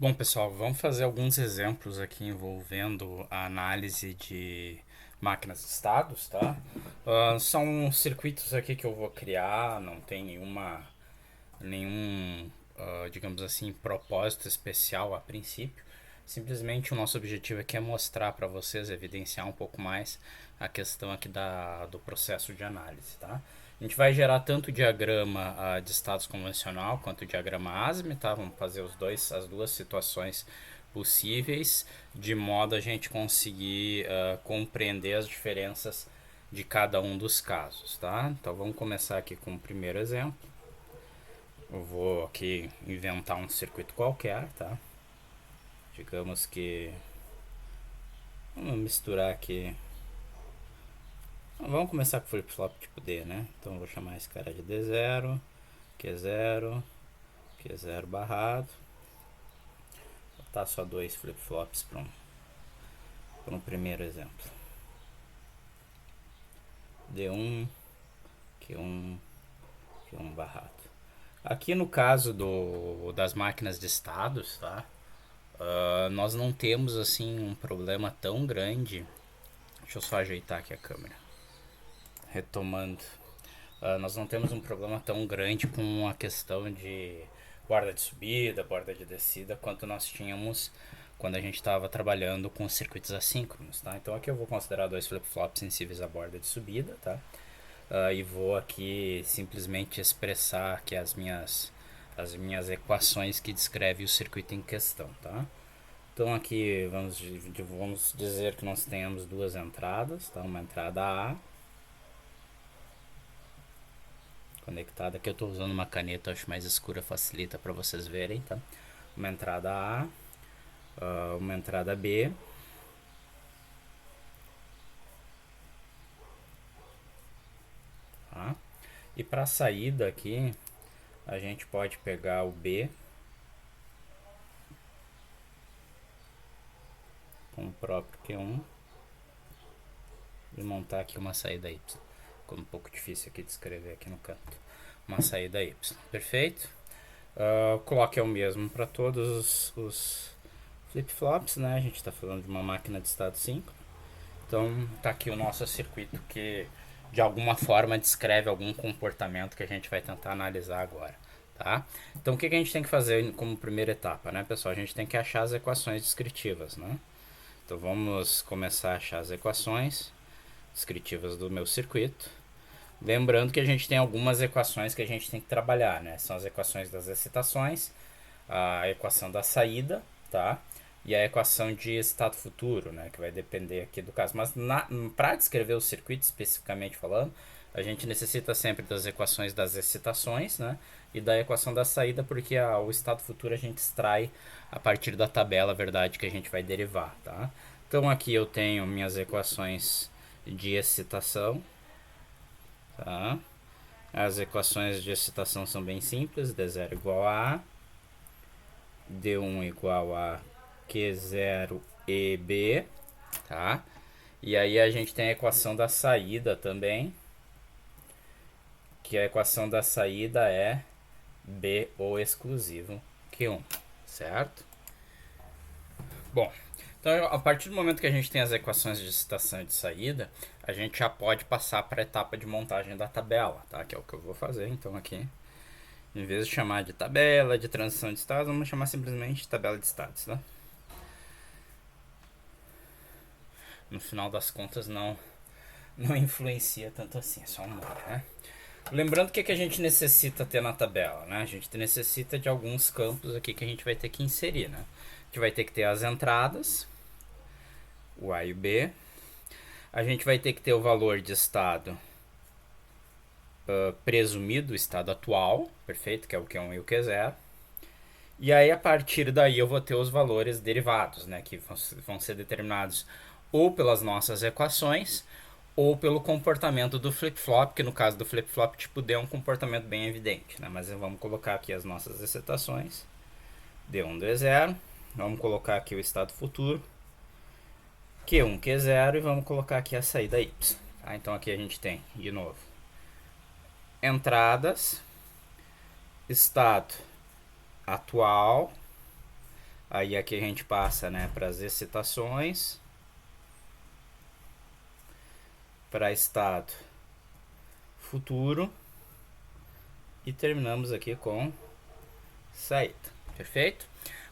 Bom, pessoal, vamos fazer alguns exemplos aqui envolvendo a análise de máquinas de estados, tá? São circuitos aqui que eu vou criar, não tem nenhum, digamos assim, propósito especial a princípio. Simplesmente o nosso objetivo aqui é mostrar para vocês, evidenciar um pouco mais a questão aqui do processo de análise, tá? A gente vai gerar tanto o diagrama de estados convencional quanto o diagrama ASME, tá? Vamos fazer as duas situações possíveis, de modo a gente conseguir compreender as diferenças de cada um dos casos, tá? Então vamos começar aqui com o primeiro exemplo. Eu vou aqui inventar um circuito qualquer, tá? Digamos que vamos misturar aqui. Vamos começar com flip-flop tipo D, né? Então eu vou chamar esse cara de D0, Q0, Q0 barrado. Vou botar só dois flip-flops para um primeiro exemplo. D1, Q1, Q1 barrado. Aqui no caso das máquinas de estados, tá? Nós não temos assim um problema tão grande. Deixa eu só ajeitar aqui a câmera. Retomando, nós não temos um problema tão grande com a questão de borda de subida, borda de descida, quanto nós tínhamos quando a gente estava trabalhando com circuitos assíncronos, tá? Então aqui eu vou considerar dois flip-flops sensíveis à borda de subida, tá? E vou aqui simplesmente expressar aqui as minhas equações que descrevem o circuito em questão, tá? Então aqui vamos dizer que nós temos duas entradas, tá? Uma entrada A conectada, aqui eu estou usando uma caneta, acho mais escura, facilita para vocês verem, tá? Uma entrada A, uma entrada B, tá? E para a saída aqui, a gente pode pegar o B com o próprio Q1 e montar aqui uma saída Y. Ficou um pouco difícil aqui de escrever aqui no canto. Uma saída Y, perfeito? Clock é o mesmo para todos os flip-flops, né? A gente está falando de uma máquina de estado 5. Então tá aqui o nosso circuito que de alguma forma descreve algum comportamento que a gente vai tentar analisar agora, tá? Então o que a gente tem que fazer como primeira etapa, né, pessoal? A gente tem que achar as equações descritivas, né? Então vamos começar a achar as equações descritivas do meu circuito. Lembrando que a gente tem algumas equações que a gente tem que trabalhar, né? São as equações das excitações, a equação da saída, tá? E a equação de estado futuro, né? Que vai depender aqui do caso. Mas para descrever o circuito especificamente falando, a gente necessita sempre das equações das excitações, né? E da equação da saída, porque o estado futuro a gente extrai a partir da tabela, verdade, que a gente vai derivar, tá? Então aqui eu tenho minhas equações de excitação, tá? As equações de excitação são bem simples, D0 igual a D1 igual a Q0 EB, tá? E aí a gente tem a equação da saída também, que a equação da saída é B ou exclusivo Q1, certo? Bom, então a partir do momento que a gente tem as equações de excitação e de saída, a gente já pode passar para a etapa de montagem da tabela, tá? Que é o que eu vou fazer então aqui. Em vez de chamar de tabela de transição de estados, vamos chamar simplesmente de tabela de estados, tá? No final das contas não influencia tanto assim, é só um nome, né? Lembrando que a gente necessita ter na tabela, né? A gente necessita de alguns campos aqui que a gente vai ter que inserir, né? A gente vai ter que ter as entradas, o A e o B. A gente vai ter que ter o valor de estado presumido, o estado atual, perfeito, que é o Q1 e o Q0. E aí, a partir daí, eu vou ter os valores derivados, né? Que vão ser determinados ou pelas nossas equações ou pelo comportamento do flip-flop, que no caso do flip-flop tipo D é um comportamento bem evidente, né? Mas vamos colocar aqui as nossas excitações, D1, D0, vamos colocar aqui o estado futuro, Q1, Q0, e vamos colocar aqui a saída Y. Tá? Então aqui a gente tem, de novo, entradas, estado atual, Aí aqui a gente passa, né, para as excitações, para estado futuro e terminamos aqui com saída. Perfeito?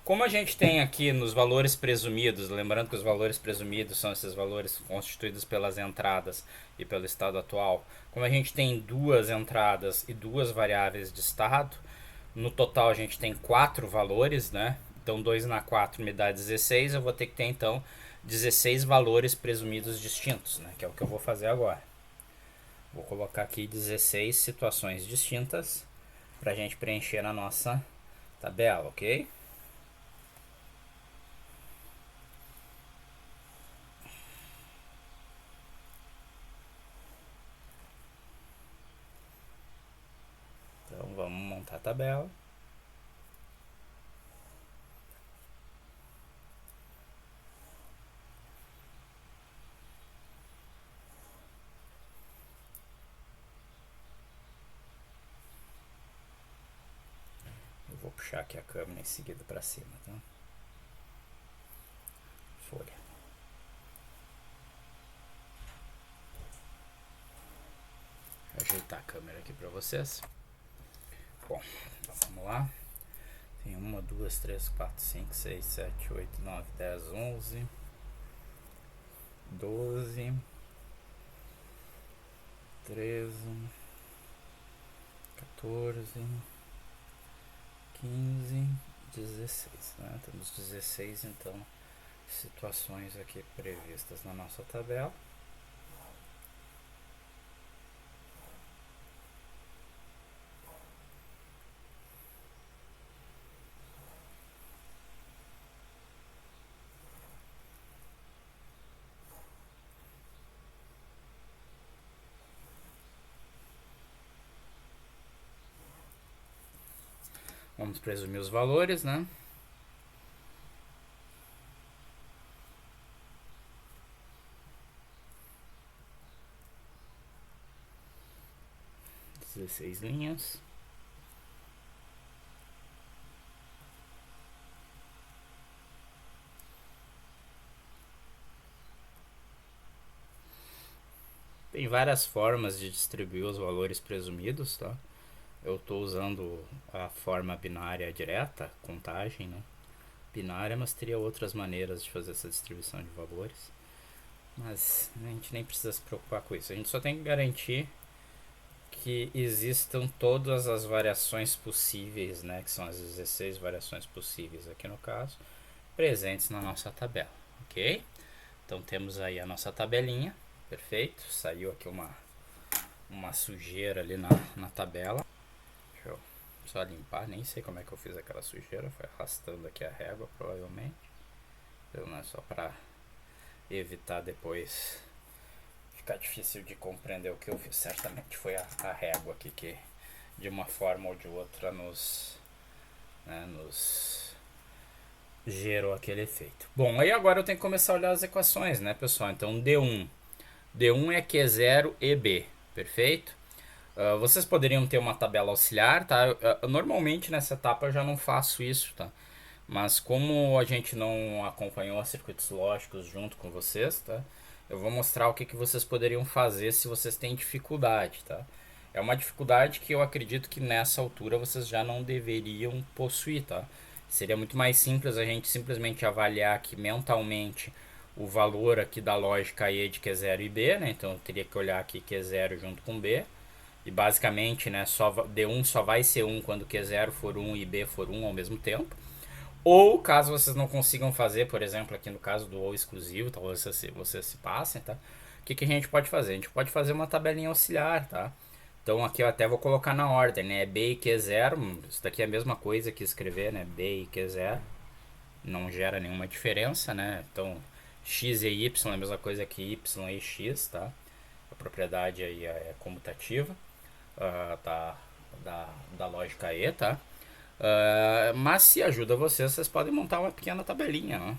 Como a gente tem aqui nos valores presumidos, lembrando que os valores presumidos são esses valores constituídos pelas entradas e pelo estado atual, como a gente tem duas entradas e duas variáveis de estado, no total a gente tem 4 valores, né? Então 2 na 4 me dá 16, eu vou ter que ter então 16 valores presumidos distintos, né? Que é o que eu vou fazer agora. Vou colocar aqui 16 situações distintas para a gente preencher na nossa tabela, ok? Então vamos montar a tabela. Eu vou puxar aqui a câmera em seguida para cima, tá? Folha. Vou ajeitar a câmera aqui para vocês. Bom, então vamos lá. Tem 1, 2, 3, 4, 5, 6, 7, 8, 9, 10, 11, 12, 13, 14, 15, 16, né? Temos 16 então situações aqui previstas na nossa tabela. Vamos presumir os valores, né? Dezesseis linhas. Tem várias formas de distribuir os valores presumidos, tá? Eu estou usando a forma binária direta, contagem, né? Binária, mas teria outras maneiras de fazer essa distribuição de valores. Mas a gente nem precisa se preocupar com isso. A gente só tem que garantir que existam todas as variações possíveis, né? Que são as 16 variações possíveis aqui no caso, presentes na nossa tabela, ok? Então temos aí a nossa tabelinha, perfeito? Saiu aqui uma sujeira ali na tabela. Deixa eu só limpar, nem sei como é que eu fiz aquela sujeira, foi arrastando aqui a régua provavelmente. Então não é só para evitar depois ficar difícil de compreender o que eu fiz. Certamente foi a régua aqui que de uma forma ou de outra nos gerou aquele efeito. Bom, aí agora eu tenho que começar a olhar as equações, né, pessoal? Então D1 é Q0 e B, perfeito? Vocês poderiam ter uma tabela auxiliar, tá? Normalmente nessa etapa eu já não faço isso, tá? Mas como a gente não acompanhou circuitos lógicos junto com vocês, tá? Eu vou mostrar o que vocês poderiam fazer se vocês têm dificuldade, tá? É uma dificuldade que eu acredito que nessa altura vocês já não deveriam possuir, tá? Seria muito mais simples a gente simplesmente avaliar aqui mentalmente o valor aqui da lógica E de Q0 e B, né? Então eu teria que olhar aqui Q0 junto com B. E basicamente, né, D1 só vai ser 1 quando Q0 for 1 e B for 1 ao mesmo tempo. Ou caso vocês não consigam fazer, por exemplo, aqui no caso do ou exclusivo, talvez vocês se passem, tá? O que a gente pode fazer? A gente pode fazer uma tabelinha auxiliar, tá? Então aqui eu até vou colocar na ordem, né? B e Q0, isso daqui é a mesma coisa que escrever, né? B e Q0, não gera nenhuma diferença, né? Então x e y é a mesma coisa que y e x, tá? A propriedade aí é comutativa da lógica E, tá? Mas se ajuda vocês podem montar uma pequena tabelinha, né?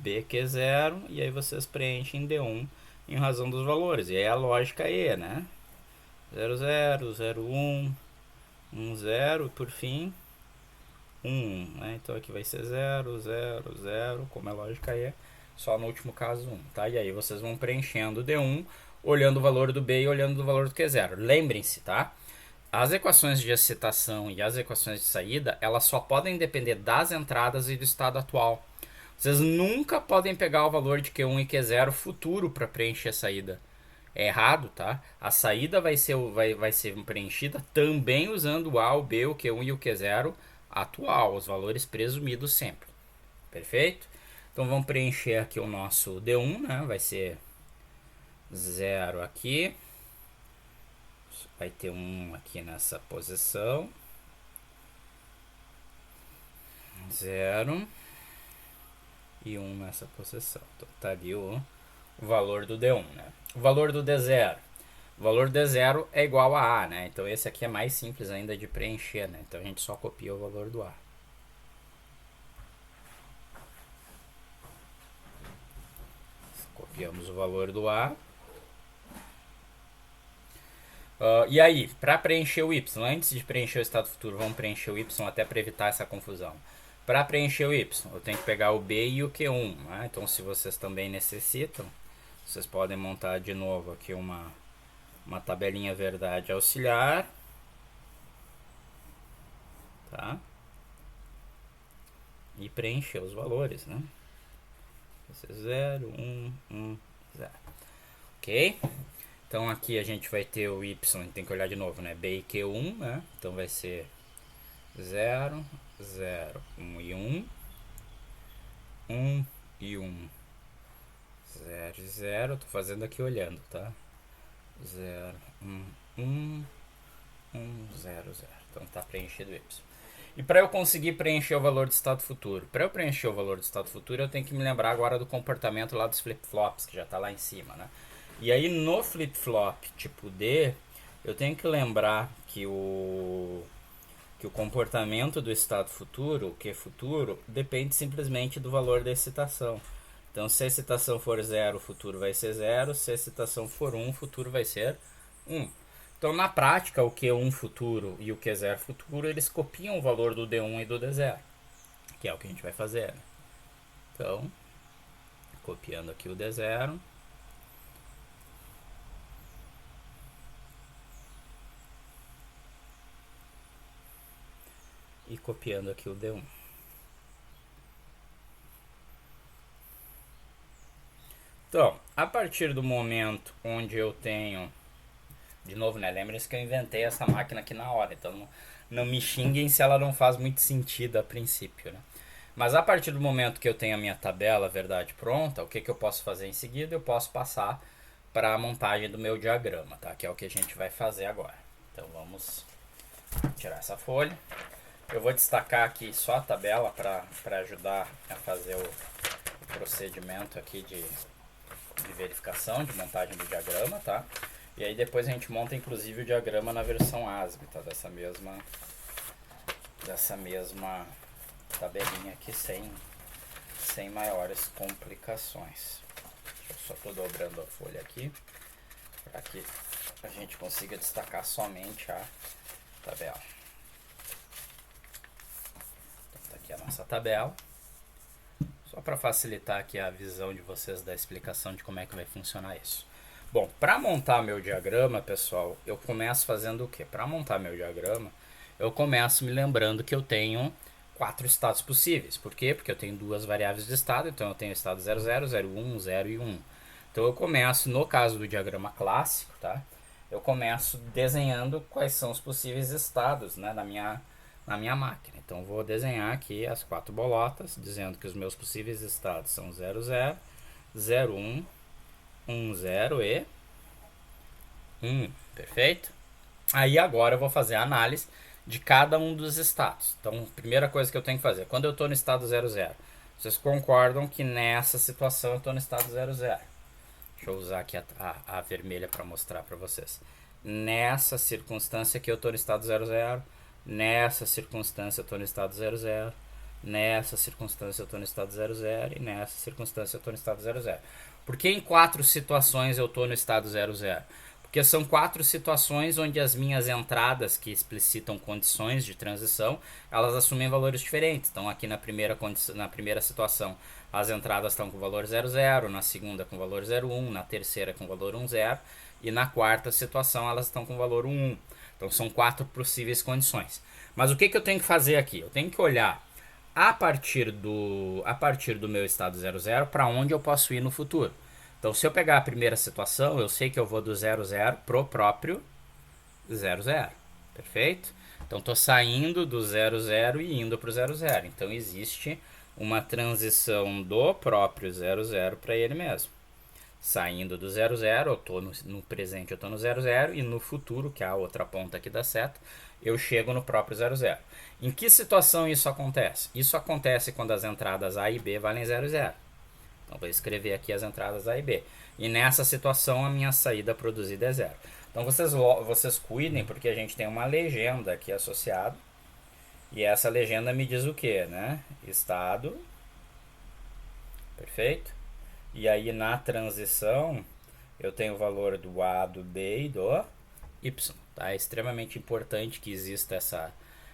BQ0 e aí vocês preenchem D1 em razão dos valores. E aí a lógica E, né? 00, 01, 10 e por fim 1, né? Então aqui vai ser 0, 0, 0, como é lógica é, só no último caso 1, tá? E aí vocês vão preenchendo o D1, olhando o valor do B e olhando o valor do Q0. Lembrem-se, tá? As equações de excitação e as equações de saída, elas só podem depender das entradas e do estado atual. Vocês nunca podem pegar o valor de Q1 e Q0 futuro para preencher a saída. É errado, tá? A saída vai ser preenchida também usando o A, o B, o Q1 e o Q0 atual, os valores presumidos sempre. Perfeito? Então vamos preencher aqui o nosso D1, né? Vai ser 0 aqui. Vai ter 1 aqui nessa posição. 0 e 1 nessa posição. Então tá ali o valor do D1, né? O valor do D0. O valor do D0 é igual a A, né? Então esse aqui é mais simples ainda de preencher, né? Então a gente só copia o valor do A. Copiamos o valor do A. E aí, para preencher o Y, antes de preencher o estado futuro, vamos preencher o Y até para evitar essa confusão. Para preencher o Y, eu tenho que pegar o B e o Q1. Né? Então, se vocês também necessitam, vocês podem montar de novo aqui uma tabelinha verdade auxiliar. Tá? E preencher os valores, né? 0, 1, 1, 0. Ok? Então aqui a gente vai ter o Y, a gente tem que olhar de novo, né? B e Q1, né? Então vai ser 0, 0, 1 e 1. 1 e 1. 0 e 0. Tô fazendo aqui olhando, tá? 0, 1, 1, 1, 0, 0. Então tá preenchido o Y. E para eu conseguir preencher o valor do estado futuro? Para eu preencher o valor do estado futuro, eu tenho que me lembrar agora do comportamento lá dos flip-flops, que já está lá em cima, né? E aí no flip-flop tipo D, eu tenho que lembrar que o comportamento do estado futuro, o Q futuro, depende simplesmente do valor da excitação. Então se a excitação for 0, o futuro vai ser 0. Se a excitação for 1, o futuro vai ser 1. Então, na prática, o Q1 futuro e o Q0 futuro, eles copiam o valor do D1 e do D0, que é o que a gente vai fazer. Né? Então, copiando aqui o D0. E copiando aqui o D1. Então, a partir do momento onde eu tenho... De novo, né? Lembrem-se que eu inventei essa máquina aqui na hora, então não me xinguem se ela não faz muito sentido a princípio, né? Mas a partir do momento que eu tenho a minha tabela verdade pronta, o que eu posso fazer em seguida? Eu posso passar para a montagem do meu diagrama, tá? Que é o que a gente vai fazer agora. Então vamos tirar essa folha. Eu vou destacar aqui só a tabela para ajudar a fazer o procedimento aqui de verificação, de montagem do diagrama, tá? E aí depois a gente monta inclusive o diagrama na versão ASM, tá? Dessa mesma tabelinha aqui sem maiores complicações. Eu só estou dobrando a folha aqui para que a gente consiga destacar somente a tabela. Então tá aqui a nossa tabela. Só para facilitar aqui a visão de vocês da explicação de como é que vai funcionar isso. Bom, para montar meu diagrama, pessoal, eu começo fazendo o quê? Para montar meu diagrama, eu começo me lembrando que eu tenho 4 estados possíveis. Por quê? Porque eu tenho 2 variáveis de estado, então eu tenho o estado 00, 01, 0 e 1. Então eu começo, no caso do diagrama clássico, tá? Eu começo desenhando quais são os possíveis estados, né, na minha máquina. Então eu vou desenhar aqui as 4 bolotas, dizendo que os meus possíveis estados são 00, 01, 10 e 1, perfeito? Aí agora eu vou fazer a análise de cada um dos estados. Então, primeira coisa que eu tenho que fazer, quando eu estou no estado 00, vocês concordam que nessa situação eu estou no estado 00? Deixa eu usar aqui a vermelha para mostrar para vocês. Nessa circunstância que eu estou no estado 00, nessa circunstância eu estou no estado 00, nessa circunstância eu estou no estado 00 e nessa circunstância eu estou no estado 00. Por que em 4 situações eu estou no estado 00? Porque são 4 situações onde as minhas entradas que explicitam condições de transição, elas assumem valores diferentes. Então aqui na primeira situação as entradas estão com valor 0, 0, na segunda com valor 0, 1, na terceira com valor 1, 0 e na quarta situação elas estão com valor 1, 1. Então são 4 possíveis condições. Mas o que eu tenho que fazer aqui? Eu tenho que olhar a partir do meu estado 0, 0 para onde eu posso ir no futuro. Então, se eu pegar a primeira situação, eu sei que eu vou do 0, 0 pro próprio 0, 0. Perfeito? Então, estou saindo do 0, 0 e indo para o 0, 0. Então, existe uma transição do próprio 0, 0 para ele mesmo. Saindo do 0, 0, eu estou no presente, eu estou no 0, 0. E no futuro, que é a outra ponta aqui da seta, eu chego no próprio 0, 0. Em que situação isso acontece? Isso acontece quando as entradas A e B valem 0, 0. Então, vou escrever aqui as entradas A e B. E nessa situação, a minha saída produzida é 0. Então, vocês cuidem, porque a gente tem uma legenda aqui associada. E essa legenda me diz o que, né? Estado. Perfeito? E aí, na transição, eu tenho o valor do A, do B e do Y. Tá? É extremamente importante que exista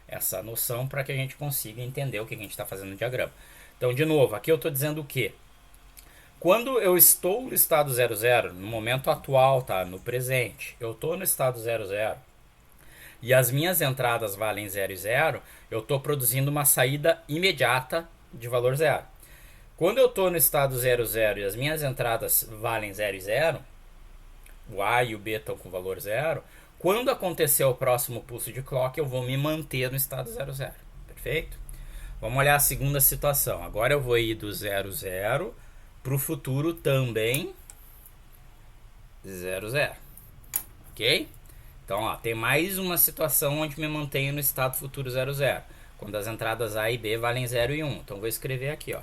essa noção para que a gente consiga entender o que a gente está fazendo no diagrama. Então, de novo, aqui eu estou dizendo o quê? Quando eu estou no estado 0, 0, no momento atual, tá? No presente, eu estou no estado 0, 0 e as minhas entradas valem 0 e 0, eu estou produzindo uma saída imediata de valor 0. Quando eu estou no estado 0, 0 e as minhas entradas valem 0 e 0, o A e o B estão com valor 0, quando acontecer o próximo pulso de clock, eu vou me manter no estado 0, 0. Perfeito? Vamos olhar a segunda situação. Agora eu vou ir do 0, 0 para o futuro também 0, 0. Ok? Então, ó, tem mais uma situação onde me mantenho no estado futuro 0, 0. Quando as entradas A e B valem 0 e 1. Então, vou escrever aqui, ó.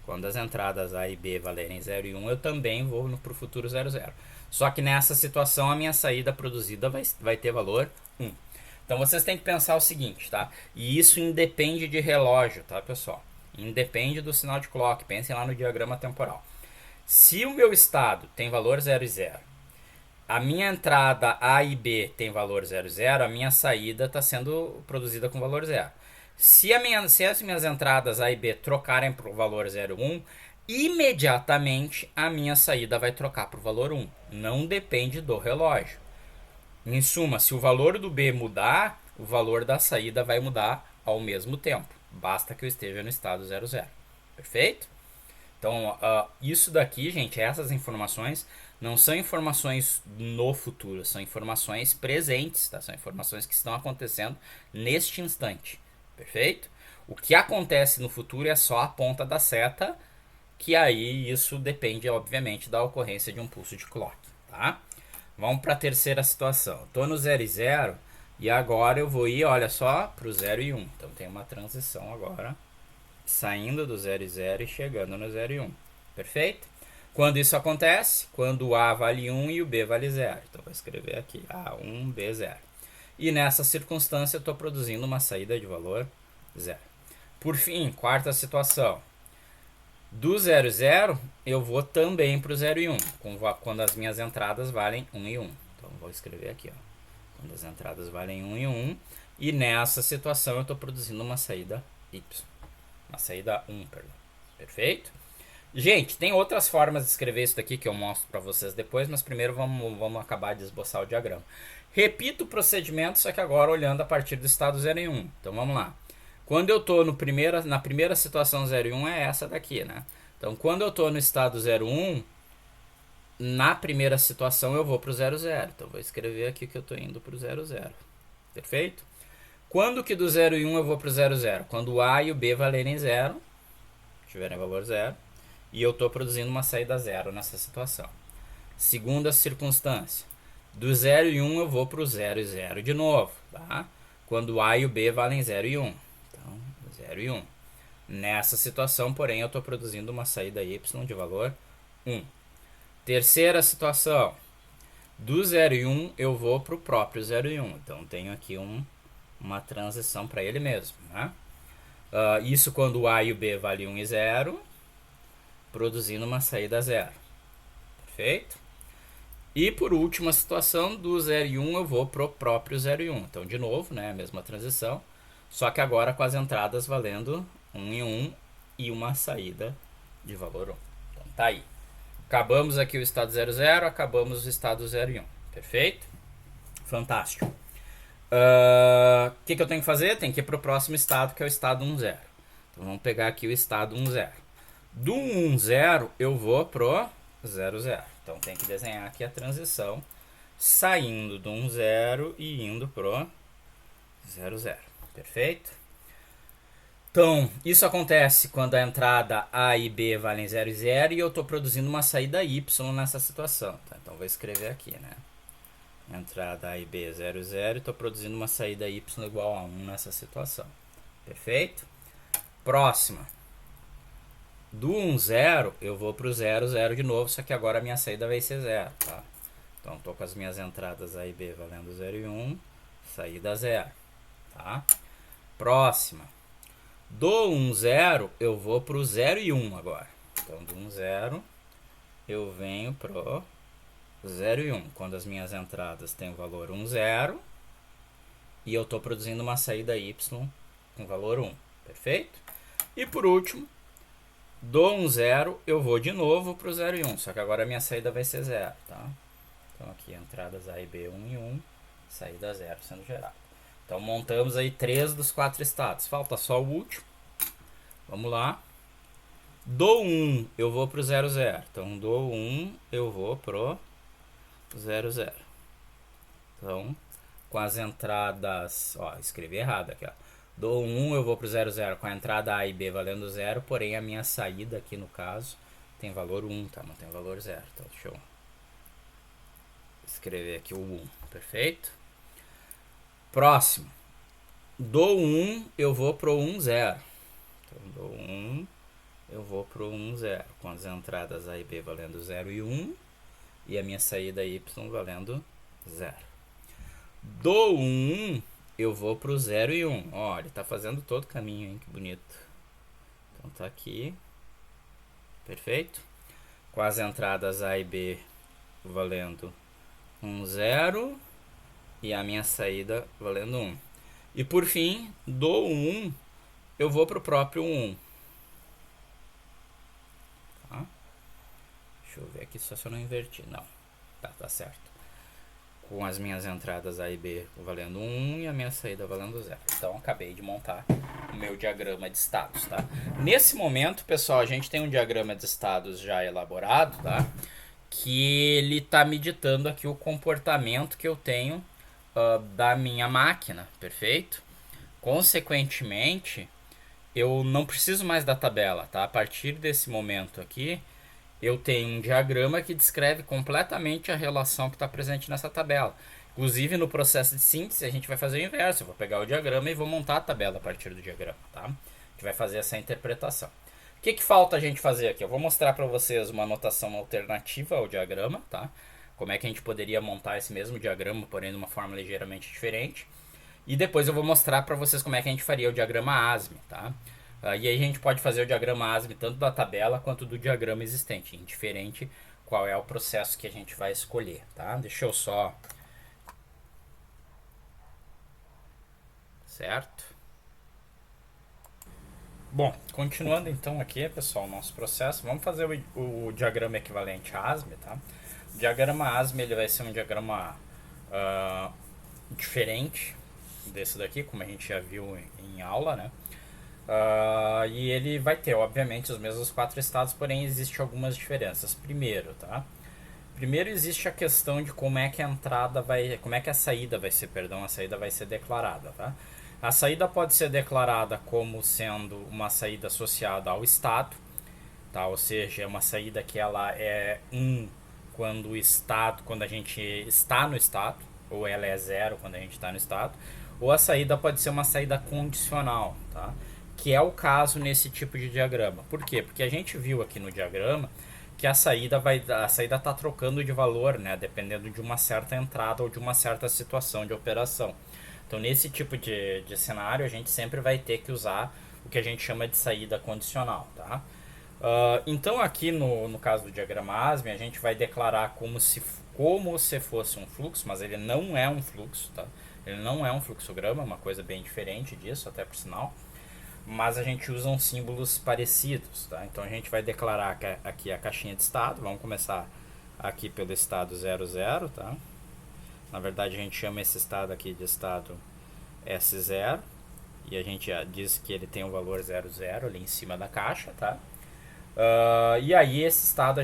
Quando as entradas A e B valerem 0 e 1, eu também vou para o futuro 0, 0. Só que nessa situação, a minha saída produzida vai ter valor 1. Então, vocês têm que pensar o seguinte, tá? E isso independe de relógio, tá, pessoal? Independe do sinal de clock. Pensem lá no diagrama temporal. Se o meu estado tem valor 0 e 0, a minha entrada A e B tem valor 0 e 0, a minha saída está sendo produzida com valor 0. Se as minhas entradas A e B trocarem para o valor 0 e 1, imediatamente a minha saída vai trocar para o valor 1. Não depende do relógio. Em suma, se o valor do B mudar, o valor da saída vai mudar ao mesmo tempo. Basta que eu esteja no estado 0, 0. Perfeito? Então, isso daqui, gente, essas informações não são informações no futuro, são informações presentes, tá? São informações que estão acontecendo neste instante. Perfeito? O que acontece no futuro é só a ponta da seta, que aí isso depende, obviamente, da ocorrência de um pulso de clock, tá? Vamos para a terceira situação. Estou no 0 e 0 e agora eu vou ir, olha só, para o 0 e 1. Então tem uma transição agora, saindo do 0 e 0 e chegando no 0 e 1. Perfeito? Quando isso acontece? Quando o A vale 1 e o B vale 0. Então vou escrever aqui A1, B0. E nessa circunstância eu estou produzindo uma saída de valor 0. Por fim, quarta situação. Do 0 e 0, eu vou também para o 0 e 1, quando as minhas entradas valem 1 e 1. Então, vou escrever aqui, ó. Quando as entradas valem 1 e 1. E nessa situação, eu estou produzindo uma saída Y. Uma saída 1, perdão. Perfeito? Gente, tem outras formas de escrever isso daqui que eu mostro para vocês depois, mas primeiro vamos acabar de esboçar o diagrama. Repito o procedimento, só que agora olhando a partir do estado 0 e 1. Então, vamos lá. Quando eu estou na primeira situação 0 e 1 é essa daqui, né? Então, quando eu estou no estado 0 e 1, na primeira situação eu vou para o 0 0. Então, vou escrever aqui que eu estou indo para o 0 0. Perfeito? Quando que do 0 e 1 eu vou para o 0 0? Quando o A e o B valerem 0, tiverem valor 0, e eu estou produzindo uma saída 0 nessa situação. Segunda circunstância. Do 0 e 1 eu vou para o 0 e 0 de novo, tá? Quando o A e o B valem 0 e 1. 0 e 1. Nessa situação, porém, eu estou produzindo uma saída Y de valor 1. Terceira situação. Do 0 e 1, eu vou para o próprio 0 e 1. Então, tenho aqui uma transição para ele mesmo. Né? Isso quando o A e o B valem 1 e 0, produzindo uma saída 0. Perfeito? E por última situação, do 0 e 1 eu vou pro próprio 0 e 1. Então, de novo, né, a mesma transição, só que agora com as entradas valendo 1 e 1 e uma saída de valor 1. Então, tá aí. Acabamos aqui o estado 0, 0, acabamos o estado 0 e 1. Perfeito? Fantástico. O que eu tenho que fazer? Tem que ir pro próximo estado, que é o estado 1, 0. Então, vamos pegar aqui o estado 1, 0. Do 1, 0, eu vou pro 0, 0. Então, tem que desenhar aqui a transição, saindo do 1, 0 e indo pro 0, 0. Perfeito? Então, isso acontece quando a entrada A e B valem 0 e 0 e eu estou produzindo uma saída Y nessa situação. Tá? Então, vou escrever aqui, né? Entrada A e B é 0 e 0 e estou produzindo uma saída Y igual a 1 nessa situação. Perfeito? Próxima. Do 1, 0, eu vou para o 0, 0 de novo, só que agora a minha saída vai ser 0, tá? Então, estou com as minhas entradas A e B valendo 0 e 1, saída 0, tá? Próxima. Do 1, 0, eu vou para o 0 e 1 agora. Então, do 1, 0, eu venho pro 0 e 1. Quando as minhas entradas têm o valor 1, 0, e eu estou produzindo uma saída Y com valor 1. Perfeito? E por último, do 1, 0, eu vou de novo para o 0 e 1. Só que agora a minha saída vai ser 0, tá? Então, aqui, entradas A e B, 1 e 1, saída 0 sendo gerada. Então, montamos aí 3 dos 4 estados. Falta só o último. Vamos lá. Do 1, eu vou pro 0, 0. Então, do 1, eu vou pro 0, 0. Então, com as entradas... Ó, escrevi errado aqui, ó. Do 1, eu vou pro 0, 0 com a entrada A e B valendo 0, porém a minha saída aqui, no caso, tem valor 1, tá? Não tem valor 0. Então, deixa eu escrever aqui o 1. Perfeito? Próximo. Do 1, eu vou pro 1, 0. Então, do 1, eu vou pro 1, 0. Com as entradas A e B valendo 0 e 1. E a minha saída Y valendo 0. Do 1, eu vou pro 0 e 1. Ó, ele tá fazendo todo o caminho, hein? Que bonito. Então, tá aqui. Perfeito? Com as entradas A e B valendo 1, 0. E a minha saída valendo 1. E por fim, do 1, eu vou pro próprio 1. Tá? Deixa eu ver aqui só se eu não inverti. Não, tá certo. Com as minhas entradas A e B valendo 1 e a minha saída valendo 0. Então, acabei de montar o meu diagrama de estados, tá? Nesse momento, pessoal, a gente tem um diagrama de estados já elaborado, tá? Que ele tá me ditando aqui o comportamento que eu tenho da minha máquina, perfeito? Consequentemente, eu não preciso mais da tabela, tá? A partir desse momento aqui, eu tenho um diagrama que descreve completamente a relação que está presente nessa tabela. Inclusive, no processo de síntese, a gente vai fazer o inverso. Eu vou pegar o diagrama e vou montar a tabela a partir do diagrama, tá? A gente vai fazer essa interpretação. O que falta a gente fazer aqui? Eu vou mostrar para vocês uma anotação alternativa ao diagrama, tá? Como é que a gente poderia montar esse mesmo diagrama, porém de uma forma ligeiramente diferente. E depois eu vou mostrar para vocês como é que a gente faria o diagrama ASME, tá? E aí a gente pode fazer o diagrama ASME tanto da tabela quanto do diagrama existente, indiferente qual é o processo que a gente vai escolher, tá? Deixa eu só... Certo? Bom, continuando então aqui, pessoal, o nosso processo, vamos fazer o diagrama equivalente a ASME, tá? O diagrama ASME ele vai ser um diagrama diferente desse daqui, como a gente já viu em aula, né? E ele vai ter, obviamente, os mesmos 4 estados, porém existem algumas diferenças. Primeiro, tá? Primeiro existe a questão de como é que a entrada vai, como é que a saída vai ser, perdão, a saída vai ser declarada, tá? A saída pode ser declarada como sendo uma saída associada ao estado, tá? Ou seja, é uma saída que ela é 1 quando o estado, quando a gente está no estado, ou ela é 0 quando a gente está no estado, ou a saída pode ser uma saída condicional, tá? Que é o caso nesse tipo de diagrama. Por quê? Porque a gente viu aqui no diagrama que a saída está trocando de valor, né? Dependendo de uma certa entrada ou de uma certa situação de operação. Então, nesse tipo de cenário, a gente sempre vai ter que usar o que a gente chama de saída condicional, tá? Então, aqui no caso do diagrama ASME, a gente vai declarar como se como se fosse um fluxo, mas ele não é um fluxo, tá? Ele não é um fluxograma, uma coisa bem diferente disso, até por sinal. Mas a gente usa uns símbolos parecidos, tá? Então a gente vai declarar aqui a caixinha de estado. Vamos começar aqui pelo estado 00, tá? Na verdade a gente chama esse estado aqui de estado S0 e a gente já diz que ele tem o valor 00 ali em cima da caixa, tá? E aí esse estado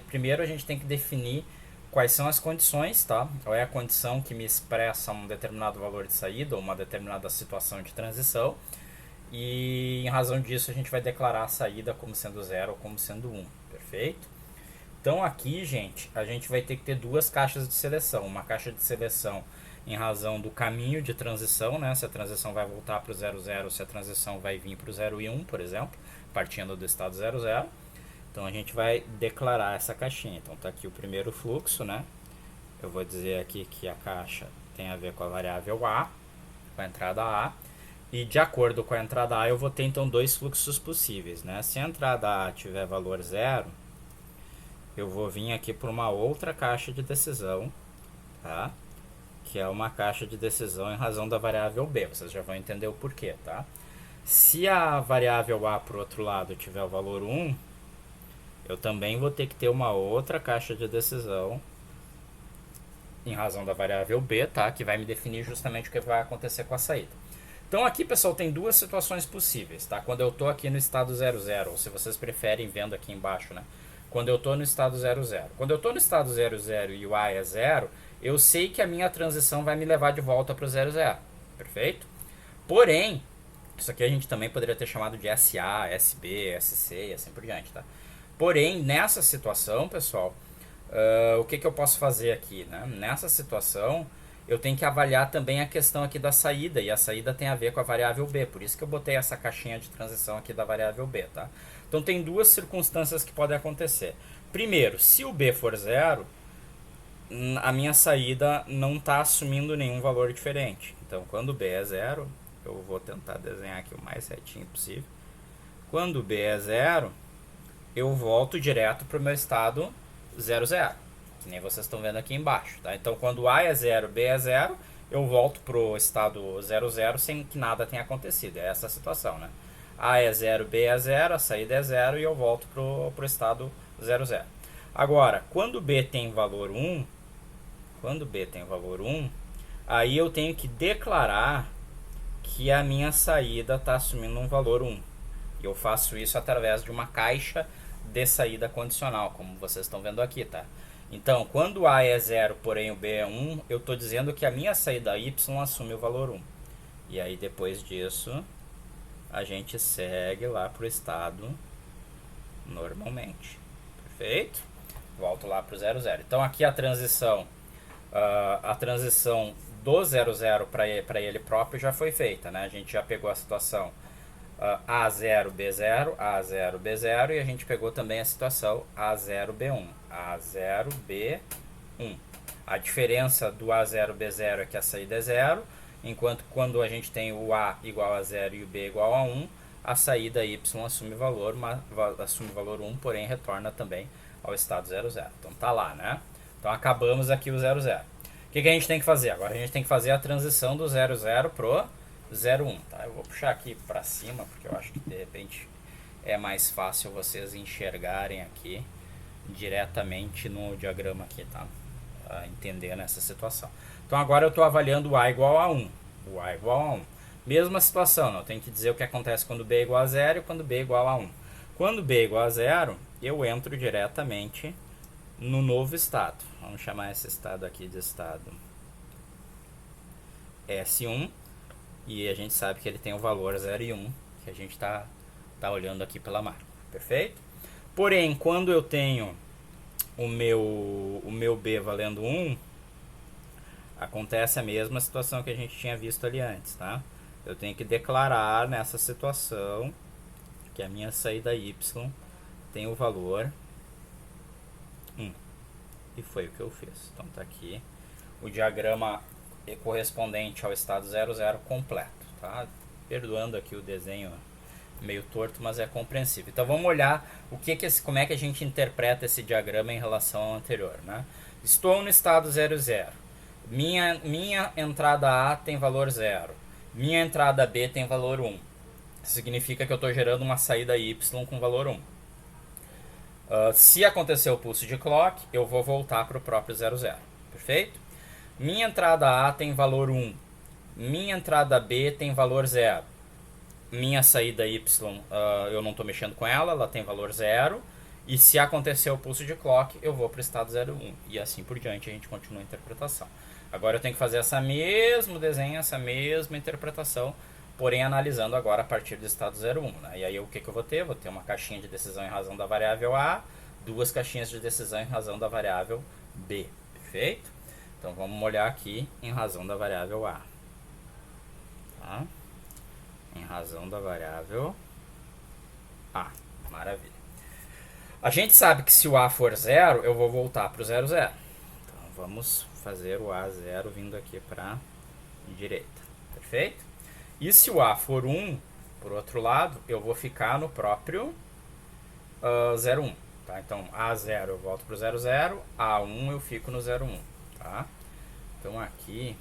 primeiro a gente tem que definir quais são as condições, tá? Qual é a condição que me expressa um determinado valor de saída ou uma determinada situação de transição. E em razão disso a gente vai declarar a saída como sendo 0 ou como sendo 1, perfeito? Então aqui, gente, a gente vai ter que ter duas caixas de seleção. Uma caixa de seleção em razão do caminho de transição, né? Se a transição vai voltar para o 00, se a transição vai vir para o 0 e 1, por exemplo, partindo do estado 00. Então a gente vai declarar essa caixinha. Então tá aqui o primeiro fluxo, né? Eu vou dizer aqui que a caixa tem a ver com a variável A, com a entrada A. E de acordo com a entrada A, eu vou ter então dois fluxos possíveis, né? Se a entrada A tiver valor 0, eu vou vir aqui para uma outra caixa de decisão, tá? Que é uma caixa de decisão em razão da variável B. Vocês já vão entender o porquê, tá? Se a variável A, por outro lado, tiver o valor 1, eu também vou ter que ter uma outra caixa de decisão em razão da variável B, tá? Que vai me definir justamente o que vai acontecer com a saída. Então aqui, pessoal, tem duas situações possíveis, tá? Quando eu estou aqui no estado 00, ou se vocês preferem vendo aqui embaixo, né? Quando eu estou no estado 00. Quando eu estou no estado 00 e o A é 0, eu sei que a minha transição vai me levar de volta para o 00, perfeito? Porém, isso aqui a gente também poderia ter chamado de SA, SB, SC e assim por diante, tá? Porém, nessa situação, pessoal, o que eu posso fazer aqui, né? Nessa situação, eu tenho que avaliar também a questão aqui da saída, e a saída tem a ver com a variável B, por isso que eu botei essa caixinha de transição aqui da variável B, tá? Então tem duas circunstâncias que podem acontecer. Primeiro, se o B for 0, a minha saída não está assumindo nenhum valor diferente. Então quando o B é 0, eu vou tentar desenhar aqui o mais certinho possível. Quando o B é 0, eu volto direto para o meu estado 00. Que nem vocês estão vendo aqui embaixo, tá? Então quando A é 0, B é 0, eu volto pro estado 00 sem que nada tenha acontecido. É essa a situação, né? A é 0, B é 0, a saída é 0 e eu volto pro estado 00. Agora, quando B tem valor 1, aí eu tenho que declarar que a minha saída está assumindo um valor 1. E eu faço isso através de uma caixa de saída condicional, como vocês estão vendo aqui, tá? Então, quando A é 0, porém o B é 1, eu estou dizendo que a minha saída Y assume o valor 1. E aí, depois disso, a gente segue lá para o estado normalmente. Perfeito? Volto lá para o 00. Então, aqui a transição do 00 para ele próprio já foi feita, né? A gente já pegou a situação A0, B0, A0, B0 e a gente pegou também a situação A0, B1. A0, B1. A diferença do A0, B0 é que a saída é 0, enquanto quando a gente tem o A igual a 0 e o B igual a 1, a saída Y assume valor 1, porém retorna também ao estado 00. Então tá lá, né? Então acabamos aqui o 00. O que a gente tem que fazer? Agora a gente tem que fazer a transição do 00 pro 01, tá? Eu vou puxar aqui para cima, porque eu acho que de repente é mais fácil vocês enxergarem aqui diretamente no diagrama aqui, tá? Entendendo essa situação. Então agora eu estou avaliando o A igual a 1. O A igual a 1. Mesma situação, eu tenho que dizer o que acontece quando B é igual a 0 e quando B é igual a 1. Quando B é igual a 0, eu entro diretamente no novo estado. Vamos chamar esse estado aqui de estado S1. E a gente sabe que ele tem o valor 0 e 1, que a gente está olhando aqui pela marca. Perfeito? Porém, quando eu tenho o meu B valendo 1, acontece a mesma situação que a gente tinha visto ali antes, tá? Eu tenho que declarar nessa situação que a minha saída Y tem o valor 1. E foi o que eu fiz. Então tá aqui o diagrama correspondente ao estado 00 completo, tá? Perdoando aqui o desenho meio torto, mas é compreensível. Então vamos olhar como é que a gente interpreta esse diagrama em relação ao anterior, né? Estou no estado 0, 0. Minha entrada A tem valor 0. Minha entrada B tem valor 1. Significa que eu estou gerando uma saída Y com valor 1. Se acontecer o pulso de clock, eu vou voltar para o próprio 0, 0. Perfeito? Minha entrada A tem valor 1. Minha entrada B tem valor 0. Minha saída Y, eu não estou mexendo com ela, ela tem valor 0. E se acontecer o pulso de clock, eu vou para o estado 0, 1. E assim por diante a gente continua a interpretação. Agora eu tenho que fazer esse mesmo desenho, essa mesma interpretação, porém analisando agora a partir do estado 0, 1. Né? E aí o que eu vou ter? Vou ter uma caixinha de decisão em razão da variável A, duas caixinhas de decisão em razão da variável B. Perfeito? Então vamos olhar aqui em razão da variável A. Tá? Em razão da variável A. Maravilha. A gente sabe que se o A for 0, eu vou voltar para o 0, 0. Então vamos fazer o A0 vindo aqui para a direita. Perfeito? E se o A for 1, por outro lado, eu vou ficar no próprio 0, 1. Tá? Então A0 eu volto para o 0, 0. A1 eu fico no 0, 1. Tá? Então aqui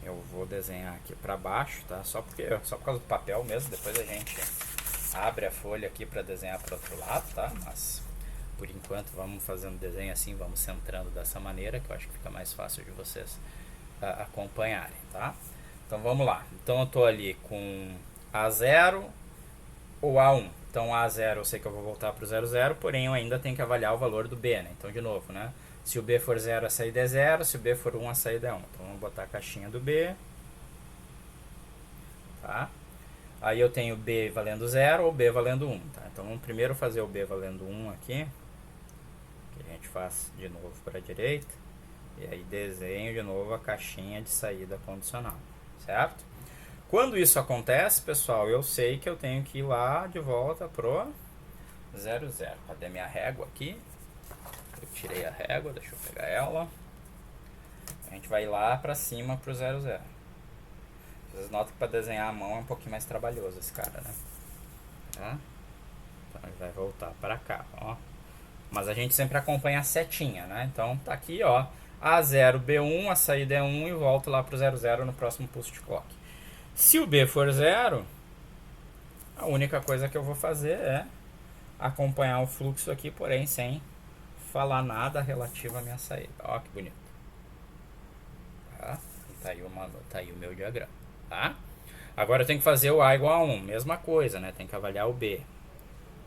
eu vou desenhar aqui para baixo, tá? Só por causa do papel mesmo. Depois a gente abre a folha aqui para desenhar para o outro lado, tá? Mas por enquanto vamos fazendo desenho assim, vamos centrando dessa maneira, que eu acho que fica mais fácil de vocês acompanharem, tá? Então vamos lá. Então eu estou ali com A0 ou A1. Então A0 eu sei que eu vou voltar para o 0, 0, porém eu ainda tenho que avaliar o valor do B, né? Então de novo, né? Se o B for 0, a saída é 0. Se o B for 1, a saída é 1. Então vamos botar a caixinha do B. Tá? Aí eu tenho B valendo 0 ou B valendo 1. Tá? Então vamos primeiro fazer o B valendo 1 aqui. Que a gente faz de novo para a direita. E aí desenho de novo a caixinha de saída condicional. Certo? Quando isso acontece, pessoal, eu sei que eu tenho que ir lá de volta pro 0, 0. Cadê minha régua aqui? Eu tirei a régua, deixa eu pegar ela. A gente vai lá para cima pro 0, 0. Vocês notam que para desenhar a mão é um pouquinho mais trabalhoso esse cara, né? Tá? Então ele vai voltar para cá, ó. Mas a gente sempre acompanha a setinha, né? Então tá aqui, ó. A0, B1, a saída é 1 e volto lá pro 0, 0 no próximo pulso de clock. Se o B for 0, a única coisa que eu vou fazer é acompanhar o fluxo aqui, porém sem falar nada relativo à minha saída. Ó, que bonito. Tá? Tá aí o meu diagrama. Tá? Agora eu tenho que fazer o A igual a 1. Mesma coisa, né? Tem que avaliar o B.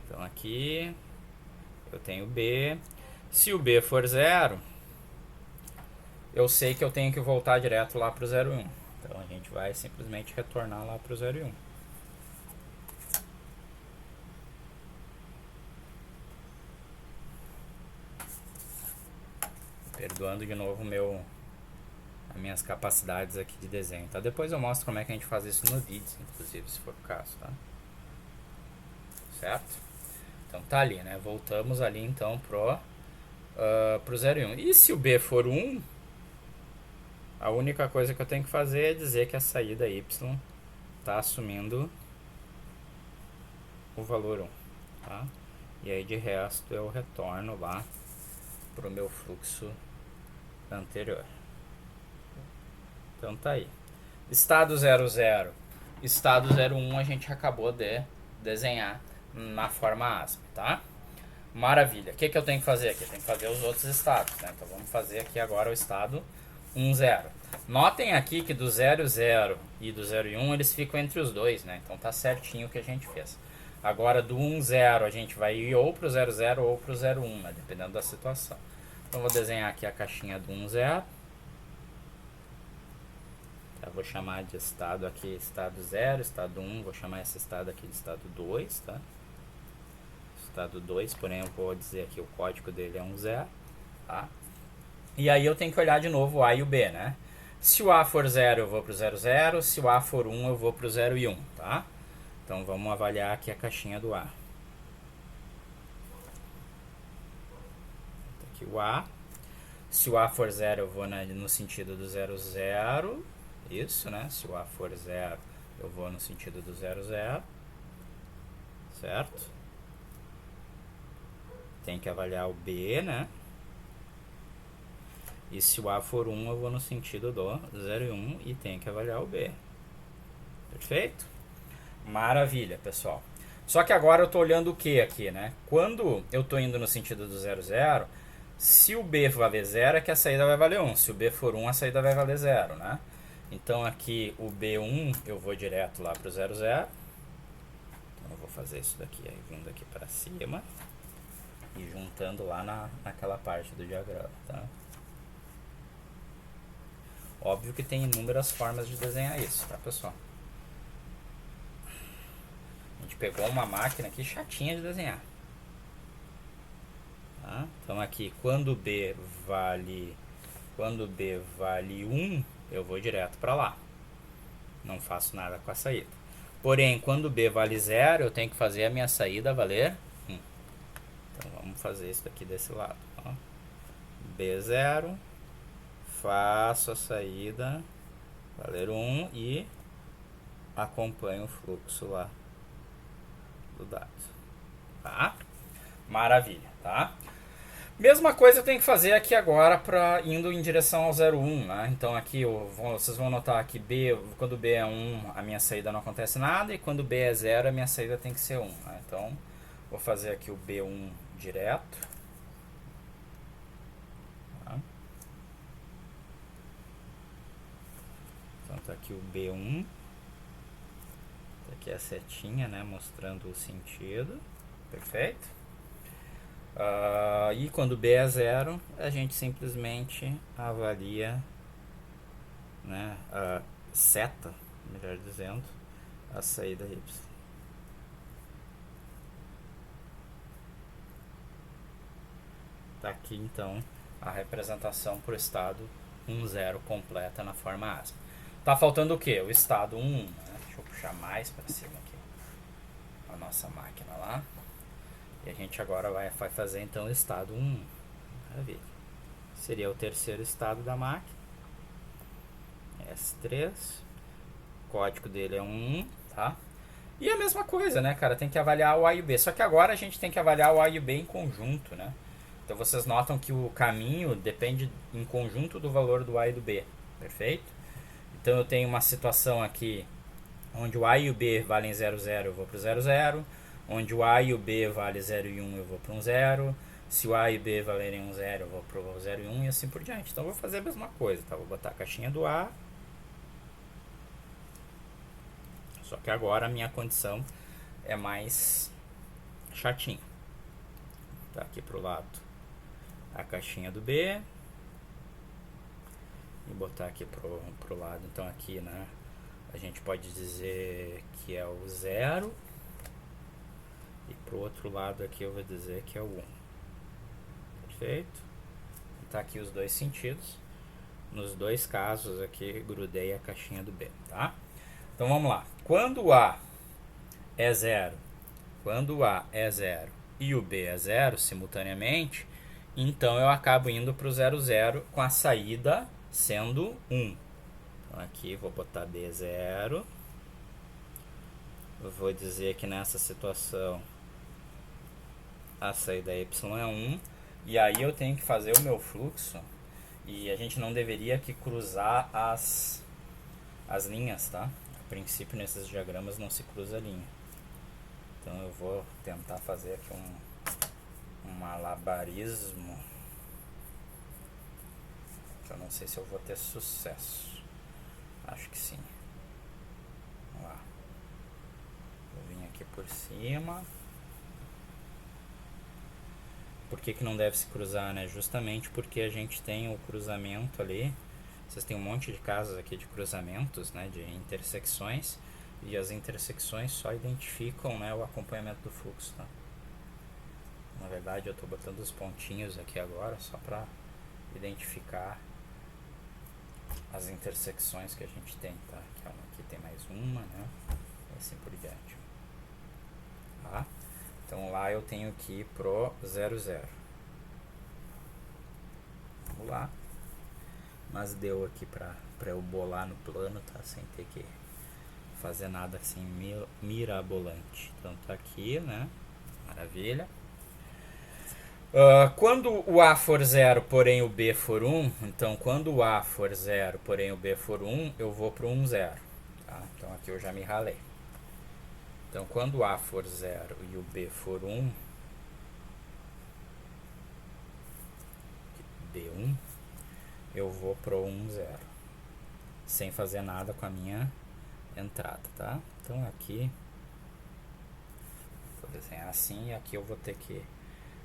Então aqui eu tenho o B. Se o B for 0, eu sei que eu tenho que voltar direto lá para o 0, 1. Então a gente vai simplesmente retornar lá para o 0 e 1. Perdoando de novo as minhas capacidades aqui de desenho, tá? Depois eu mostro como é que a gente faz isso no vídeo, inclusive, se for o caso, tá? Certo? Então tá ali, né? Voltamos ali então pro 0 e 1. E se o B for 1, a única coisa que eu tenho que fazer é dizer que a saída Y está assumindo o valor 1, tá? E aí de resto eu retorno lá pro meu fluxo anterior. Então tá aí. Estado 0, 0, estado 0, 1 a gente acabou de desenhar na forma ASP, tá? Maravilha. O que eu tenho que fazer aqui? Eu tenho que fazer os outros estados, né? Então vamos fazer aqui agora o estado 1, 0. Notem aqui que do 0, 0 e do 0 e 1 eles ficam entre os dois, né? Então tá certinho o que a gente fez. Agora do 1, 0 a gente vai ir ou pro 0, 0 ou pro 0, 1, né? Dependendo da situação. Então vou desenhar aqui a caixinha do 1, 0. Eu vou chamar de estado aqui estado 0, estado 1, vou chamar esse estado aqui de estado 2, tá? Estado 2, porém eu vou dizer aqui o código dele é 1, 0, tá? E aí eu tenho que olhar de novo o A e o B, né? Se o A for 0 eu vou pro 0, 0, se o A for 1 eu vou pro 0 e 1, tá? Então vamos avaliar aqui a caixinha do A. Tá aqui o A. Se o A for 0 eu vou no sentido do 0, 0. Isso, né? Se o A for 0, eu vou no sentido do 0, 0. Certo? Tem que avaliar o B, né? E se o A for 1, eu vou no sentido do 0 e 1 e tenho que avaliar o B. Perfeito? Maravilha, pessoal. Só que agora eu estou olhando o que aqui, né? Quando eu estou indo no sentido do 0, 0, se o B valer 0, é que a saída vai valer 1. Se o B for 1, a saída vai valer 0, né? Então aqui o B1 eu vou direto lá para o 0, 0. Então eu vou fazer isso daqui, aí vindo aqui para cima e juntando lá naquela parte do diagrama, tá? Óbvio que tem inúmeras formas de desenhar isso, tá, pessoal? A gente pegou uma máquina aqui chatinha de desenhar. Tá? Então aqui, quando B vale 1, eu vou direto para lá. Não faço nada com a saída. Porém, quando B vale 0, eu tenho que fazer a minha saída valer 1. Então vamos fazer isso daqui desse lado. Ó. B0, faço a saída valer 1 e acompanho o fluxo lá do dado. Tá? Maravilha, tá? Mesma coisa eu tenho que fazer aqui agora para indo em direção ao 0,1, né? Então aqui vocês vão notar que quando B é 1, a minha saída não acontece nada, e quando B é 0, a minha saída tem que ser 1. Né? Então vou fazer aqui o B1 direto. Tá? Então tá aqui o B1. Aqui é a setinha, né? Mostrando o sentido. Perfeito? E quando B é 0, a gente simplesmente avalia, né, a seta, melhor dizendo, a saída Y. Tá aqui então a representação por estado 1, 0 completa na forma ASMA. Tá faltando o que? O estado 1, né? Deixa eu puxar mais para cima aqui a nossa máquina lá. E a gente agora vai fazer então o estado 1. Maravilha. Seria o terceiro estado da máquina. S3. O código dele é 1, tá? E a mesma coisa, né, cara? Tem que avaliar o A e o B. Só que agora a gente tem que avaliar o A e o B em conjunto, né? Então vocês notam que o caminho depende em conjunto do valor do A e do B. Perfeito? Então eu tenho uma situação aqui onde o A e o B valem 0, 0, eu vou para o 0, 0. Onde o A e o B vale 0 e 1, eu vou para um 0. Se o A e o B valerem um 0, eu vou para o 0 e 1 e assim por diante. Então eu vou fazer a mesma coisa, tá? Vou botar a caixinha do A. Só que agora a minha condição é mais chatinha. Tá aqui pro lado a caixinha do B. E botar aqui pro lado, então aqui, né? A gente pode dizer que é o 0. E pro outro lado aqui eu vou dizer que é o 1. Perfeito? Tá aqui os dois sentidos. Nos dois casos aqui grudei a caixinha do B, tá? Então vamos lá. Quando o A é 0, e o B é 0 simultaneamente, então eu acabo indo para o 0, 0 com a saída sendo 1. Então aqui vou botar B0. Eu vou dizer que nessa situação a saída Y é 1. E aí eu tenho que fazer o meu fluxo. E a gente não deveria que cruzar as linhas, tá? A princípio nesses diagramas não se cruza a linha. Então eu vou tentar fazer aqui um malabarismo. Eu não sei se eu vou ter sucesso. Acho que sim. Vamos lá. Vou vir aqui por cima. Por que não deve se cruzar, né? Justamente porque a gente tem o cruzamento ali. Vocês têm um monte de casos aqui de cruzamentos, né? De intersecções. E as intersecções só identificam, né, o acompanhamento do fluxo, tá? Na verdade eu estou botando os pontinhos aqui agora só para identificar as intersecções que a gente tem, tá? Aqui tem mais uma, né? E assim por diante. Tá? Então lá eu tenho que ir pro 0, 0. Vamos lá. Mas deu aqui pra eu bolar no plano, tá? Sem ter que fazer nada assim mirabolante. Então tá aqui, né? Maravilha. Quando o A for 0, porém o B for 1, então quando o A for 0, porém o B for 1, eu vou para o 1, 0. Tá? Então aqui eu já me ralei. Então quando o A for 0 e o B for 1, B1, eu vou para o 1, 0. Sem fazer nada com a minha entrada, tá? Então aqui, vou desenhar assim, e aqui eu vou ter que...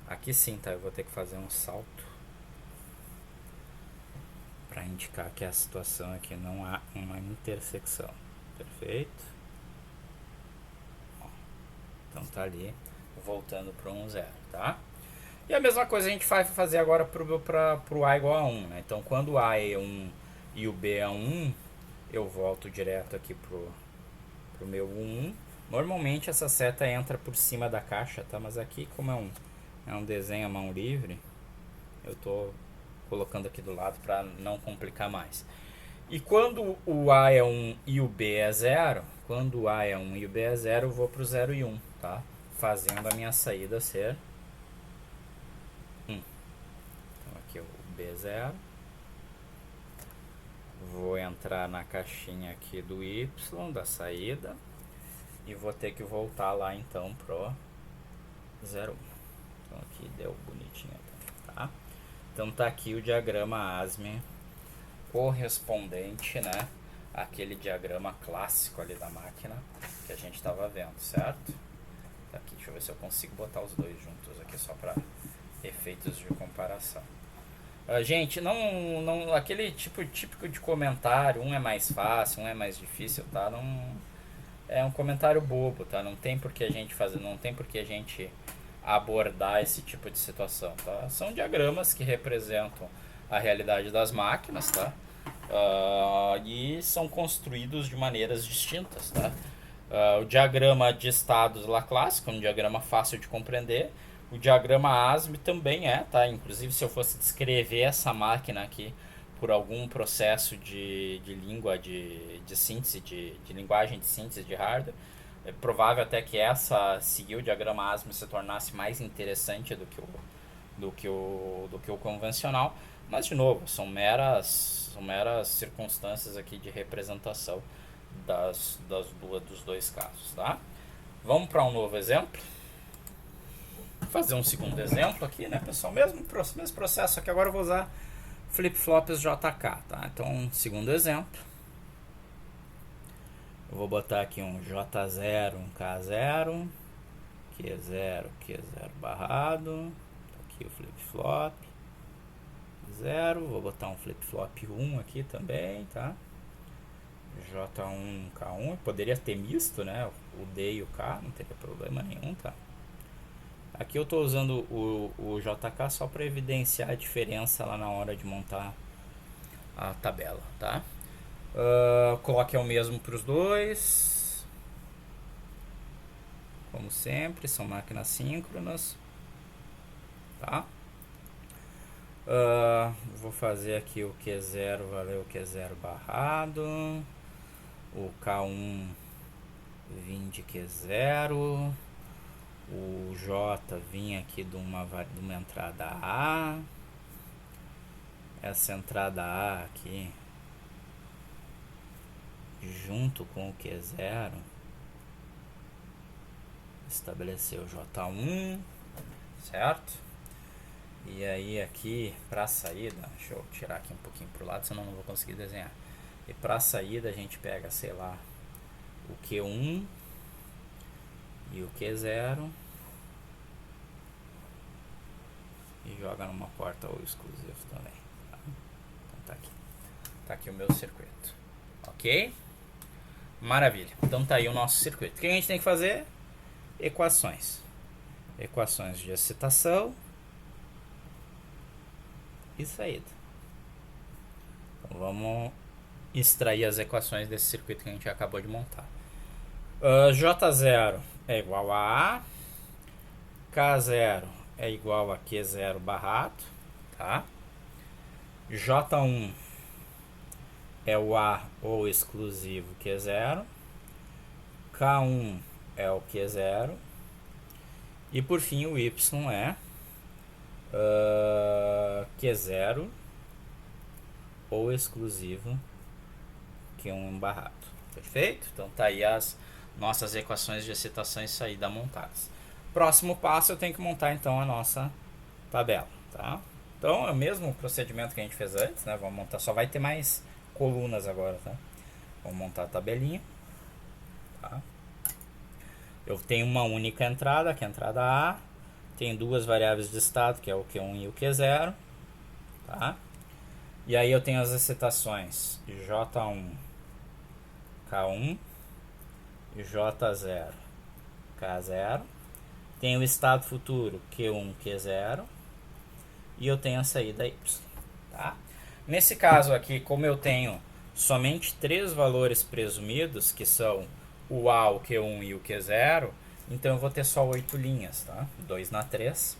Aqui sim, tá? Eu vou ter que fazer um salto para indicar que a situação aqui não há uma intersecção. Perfeito? Ó, então tá ali, voltando para 1, 0, tá? E a mesma coisa a gente vai fazer agora pro A igual a 1, né? Então quando o A é 1 e o B é 1, eu volto direto aqui pro meu 1. Normalmente essa seta entra por cima da caixa, tá? Mas aqui, como é um desenho à mão livre, eu tô colocando aqui do lado para não complicar mais. E quando o A é 1 e o B é 0, quando o A é 1 e o B é 0, eu vou pro 0 e 1, tá? Fazendo a minha saída ser 1. Então aqui o B é 0. Vou entrar na caixinha aqui do Y, da saída, e vou ter que voltar lá então pro 0, 1. Então aqui deu bonitinho, tá? Então tá aqui o diagrama ASME correspondente, né, àquele diagrama clássico ali da máquina que a gente estava vendo, certo? Tá aqui, deixa eu ver se eu consigo botar os dois juntos aqui só para efeitos de comparação. Gente, não aquele tipo típico de comentário, um é mais fácil, um é mais difícil, tá? Não é um comentário bobo, tá? Não tem por que a gente fazer, não tem por que a gente abordar esse tipo de situação, tá? São diagramas que representam a realidade das máquinas, tá? E são construídos de maneiras distintas, tá? O diagrama de estados lá clássico é um diagrama fácil de compreender. O diagrama ASME também é, tá? Inclusive, se eu fosse descrever essa máquina aqui por algum processo de língua, de síntese, de linguagem de síntese de hardware, é provável até que essa seguir o diagrama ASME se tornasse mais interessante do que o convencional. Mas, de novo, são meras circunstâncias aqui de representação dos dois casos, tá? Vamos para um novo exemplo. Vou fazer um segundo exemplo aqui, né, pessoal? Mesmo processo, só que agora eu vou usar flip-flops JK, tá? Então, segundo exemplo. Eu vou botar aqui um J0, um K0, Q0, Q0 barrado. Aqui o flip-flop 0. Vou botar um flip-flop 1 aqui também, tá? J1, K1. Poderia ter misto, né? O D e o K, não teria problema nenhum, tá? Aqui eu estou usando o JK só para evidenciar a diferença lá na hora de montar a tabela, tá? Clock é o mesmo para os dois. Como sempre, são máquinas síncronas, tá? Vou fazer aqui o Q0, valeu o Q0 barrado. O K1 vim de Q0. O J vinha aqui de uma entrada A. Essa entrada A aqui, junto com o Q0, estabeleceu J1, certo? E aí aqui para a saída, deixa eu tirar aqui um pouquinho pro lado, senão não vou conseguir desenhar. E para a saída a gente pega, sei lá, o Q1 e o Q0 e joga numa porta ou exclusivo também, tá? Então tá aqui o meu circuito, ok? Maravilha, então tá aí o nosso circuito. O que a gente tem que fazer? Equações de excitação e saída. Então vamos extrair as equações desse circuito que a gente acabou de montar. J0 é igual a A, K0 é igual a Q0 barrado, tá? J1 é o A ou exclusivo Q0, K1 é o Q0 e por fim o Y é Q0 ou exclusivo Q1 embarrado. Perfeito? Então tá aí as nossas equações de excitação e saída montadas. Próximo passo, eu tenho que montar então a nossa tabela, tá? Então é o mesmo procedimento que a gente fez antes, né? Vamos montar, só vai ter mais colunas agora, tá? Vamos montar a tabelinha, tá? Eu tenho uma única entrada, que é a entrada A. Tenho duas variáveis de estado, que é o Q1 e o Q0, tá? E aí eu tenho as excitações J1, K1 e J0, K0. Tenho o estado futuro Q1, Q0 e eu tenho a saída Y, tá? Nesse caso aqui, como eu tenho somente três valores presumidos, que são o A, o Q1 e o Q0, então eu vou ter só 8 linhas, tá? 2 na 3.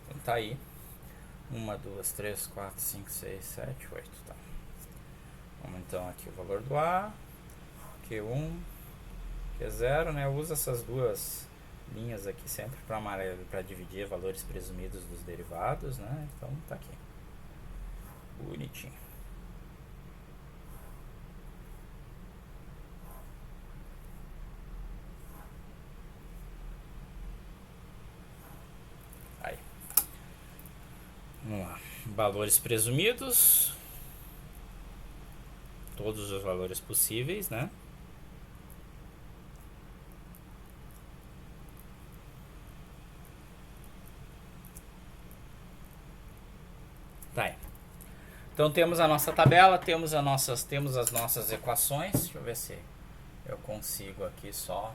Então tá aí. 1, 2, 3, 4, 5, 6, 7, 8, tá? Vamos então aqui o valor do A, Q1, Q0, né? Eu uso essas duas linhas aqui sempre para dividir valores presumidos dos derivados, né? Então tá aqui. Bonitinho. Aí. Vamos lá. Valores presumidos. Todos os valores possíveis, né? Tá aí. Então temos a nossa tabela, temos as nossas equações. Deixa eu ver se eu consigo aqui só.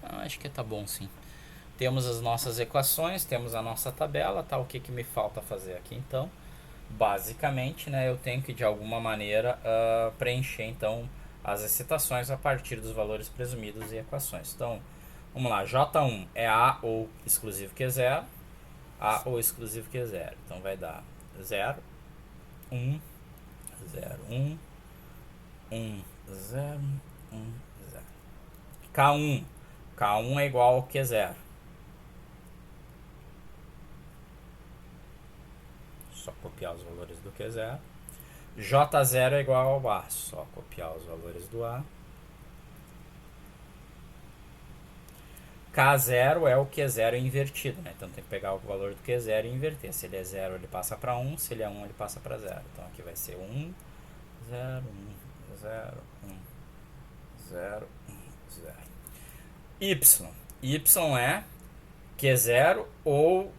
Acho que tá bom sim. Temos as nossas equações, temos a nossa tabela, tá? O que me falta fazer aqui então? Basicamente, né, eu tenho que de alguma maneira preencher então as excitações a partir dos valores presumidos e equações. Então, vamos lá, J1 é A ou exclusivo Q0, A ou exclusivo Q0. Então vai dar 0, 1, 0, 1, 1, 0, 1, 0. K1, K1 é igual ao Q0. Só copiar os valores do Q0. J0 é igual ao A. Só copiar os valores do A. K0 é o Q0 invertido, né? Então tem que pegar o valor do Q0 e inverter. Se ele é 0, ele passa para 1. Se ele é 1, ele passa para 0. Então aqui vai ser 1, 0, 1, 0, 1, 0, 1, 0. Y. Y é Q0 ou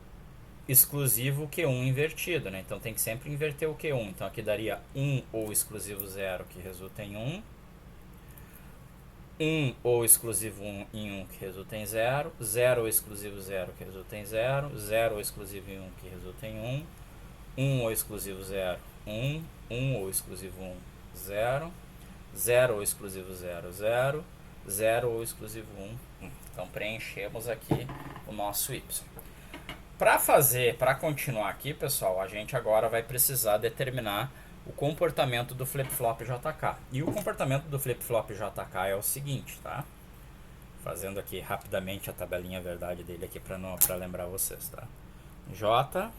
exclusivo Q1 invertido, né? Então tem que sempre inverter o Q1. Então aqui daria 1 ou exclusivo 0, que resulta em 1. 1 ou exclusivo 1 em 1, que resulta em 0. 0 ou exclusivo 0, que resulta em 0. 0 ou exclusivo em 1, que resulta em 1. 1 ou exclusivo 0, 1. 1 ou exclusivo 1, 0. 0 ou exclusivo 0, 0. 0 ou exclusivo 1, 1. Então preenchemos aqui o nosso Y. Para continuar aqui, pessoal, a gente agora vai precisar determinar o comportamento do flip-flop JK. E o comportamento do flip-flop JK é o seguinte, tá? Fazendo aqui rapidamente a tabelinha verdade dele aqui para lembrar vocês, tá? J,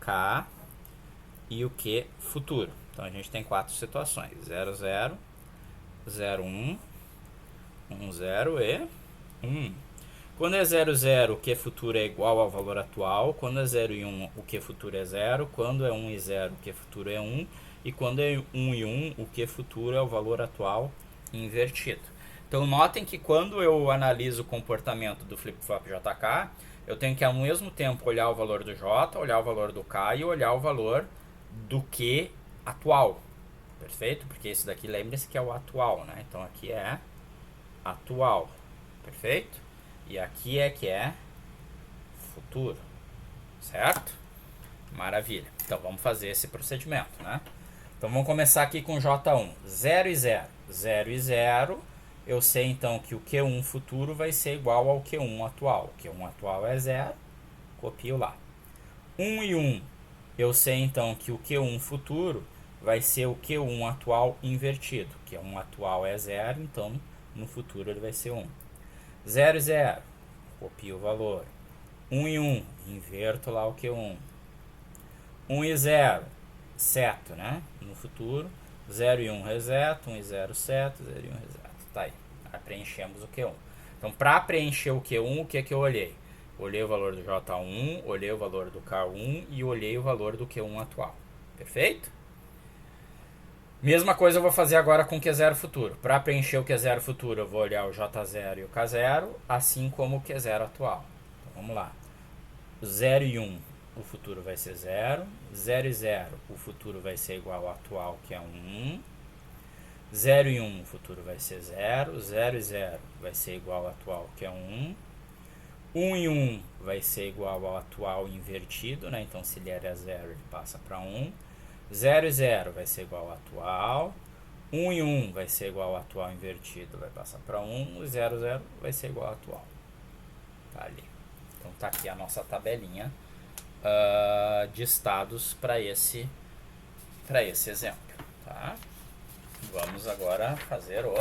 K e o Q futuro. Então a gente tem quatro situações: 0, 0, 0, 1, 1, 0 e 1. Quando é 0, 0, o Q futuro é igual ao valor atual. Quando é 0 e 1, o Q futuro é 0. Quando é 1 e 0, o Q futuro é 1. E quando é 1 e 1, o Q futuro é o valor atual invertido. Então notem que quando eu analiso o comportamento do flip-flop JK, eu tenho que ao mesmo tempo olhar o valor do J, olhar o valor do K e olhar o valor do Q atual. Perfeito? Porque esse daqui, lembre-se que é o atual, né? Então aqui é atual. Perfeito? E aqui é que é futuro, certo? Maravilha. Então vamos fazer esse procedimento, né? Então vamos começar aqui com J1. 0 e 0. 0 e 0. Eu sei então que o Q1 futuro vai ser igual ao Q1 atual. O Q1 atual é 0. Copio lá. 1 e 1. Eu sei então que o Q1 futuro vai ser o Q1 atual invertido. Q1 atual é 0, então no futuro ele vai ser 1. 0 e 0. Copio o valor. 1 e 1. Inverto lá o Q1. 1 e 0. Seto, né? No futuro. 0 e 1 reseto. 1 e 0 seto. 0 e 1 reseto. Tá aí. Aí preenchemos o Q1. Então, para preencher o Q1, o que é que eu olhei? Olhei o valor do J1, olhei o valor do K1 e olhei o valor do Q1 atual. Perfeito? Mesma coisa eu vou fazer agora com o Q0 futuro. Para preencher o Q0 futuro, eu vou olhar o J0 e o K0, assim como o Q0 atual. Então, vamos lá. 0 e 1, o futuro vai ser 0. 0 e 0, o futuro vai ser igual ao atual, que é 1. 0 e 1, o futuro vai ser 0. 0 e 0 vai ser igual ao atual, que é 1. 1 e 1 vai ser igual ao atual invertido, né? Então, se ele era 0, ele passa para 1. 0 e 0 vai ser igual ao atual. 1 e 1 vai ser igual ao atual invertido, vai passar para 1. 0 e 0 vai ser igual ao atual. Tá ali. Então, tá aqui a nossa tabelinha de estados para esse exemplo. Tá? Vamos agora fazer o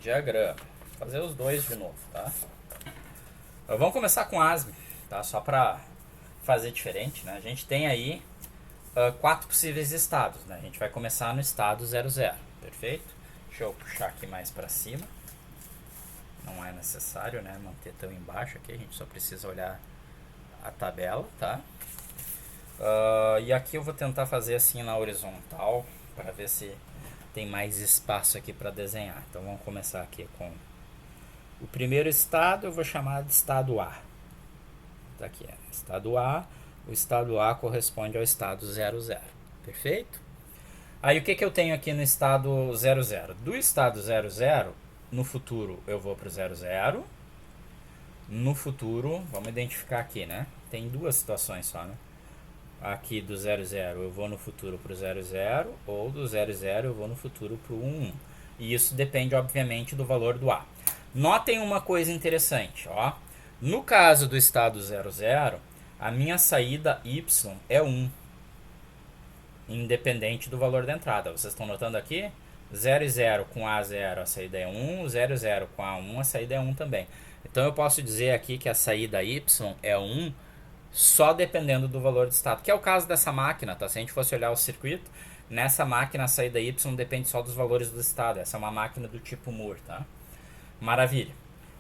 diagrama. Vou fazer os dois de novo, tá? Vamos começar com ASME, tá? Só para fazer diferente, né? A gente tem aí 4 possíveis estados, né? A gente vai começar no estado 00, perfeito? Deixa eu puxar aqui mais para cima. Não é necessário, né, manter tão embaixo aqui, a gente só precisa olhar a tabela, tá? E aqui eu vou tentar fazer assim na horizontal, para ver se tem mais espaço aqui para desenhar. Então vamos começar aqui com o primeiro estado, eu vou chamar de estado A. Tá aqui, estado A. O estado A corresponde ao estado 00, perfeito? Aí o que eu tenho aqui no estado 00? Do estado 00, no futuro eu vou para o 00. No futuro, vamos identificar aqui, né? Tem duas situações só, né? Aqui do 00 eu vou no futuro para o 00, ou do 00 eu vou no futuro para o 11. E isso depende, obviamente, do valor do A. Notem uma coisa interessante, ó. No caso do estado 00, a minha saída y é 1, independente do valor da entrada. Vocês estão notando aqui? 0 e 0 com A0 a saída é 1, 0 e 0 com A1 a saída é 1 também. Então eu posso dizer aqui que a saída y é 1 só dependendo do valor do estado, que é o caso dessa máquina, tá? Se a gente fosse olhar o circuito, nessa máquina a saída y depende só dos valores do estado. Essa é uma máquina do tipo Moore, tá? Maravilha.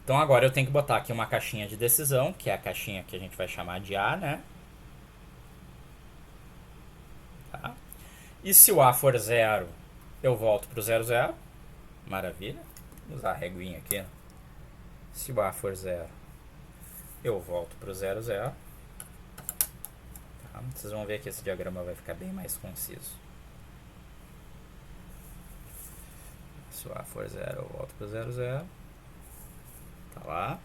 Então agora eu tenho que botar aqui uma caixinha de decisão, que é a caixinha que a gente vai chamar de A, né? Tá? E se o A for 0, eu volto para o 00. Maravilha. Vou usar a reguinha aqui. Se o A for 0, eu volto para o 00. Tá? Vocês vão ver que esse diagrama vai ficar bem mais conciso. Se o A for 0, eu volto para o 00. Tá lá.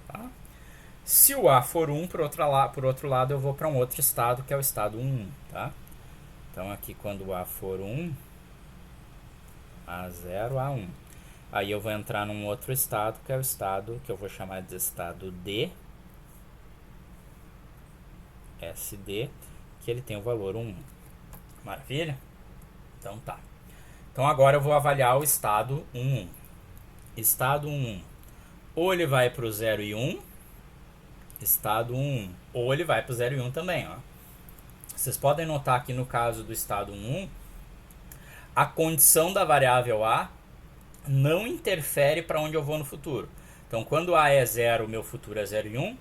Tá? Se o A for 1, por outro lado, eu vou para um outro estado, que é o estado 1. Tá? Então, aqui, quando o A for 1, A0, A1. Aí eu vou entrar num outro estado, que é o estado que eu vou chamar de estado D, SD, que ele tem o valor 1. Maravilha? Então tá. Então agora eu vou avaliar o estado 1. Estado 1. Ou ele vai para o 0 e 1. Estado 1. Ou ele vai para o 0 e 1 também, ó. Vocês podem notar que no caso do estado 1, a condição da variável A não interfere para onde eu vou no futuro. Então, quando A é 0, meu futuro é 0 e 1.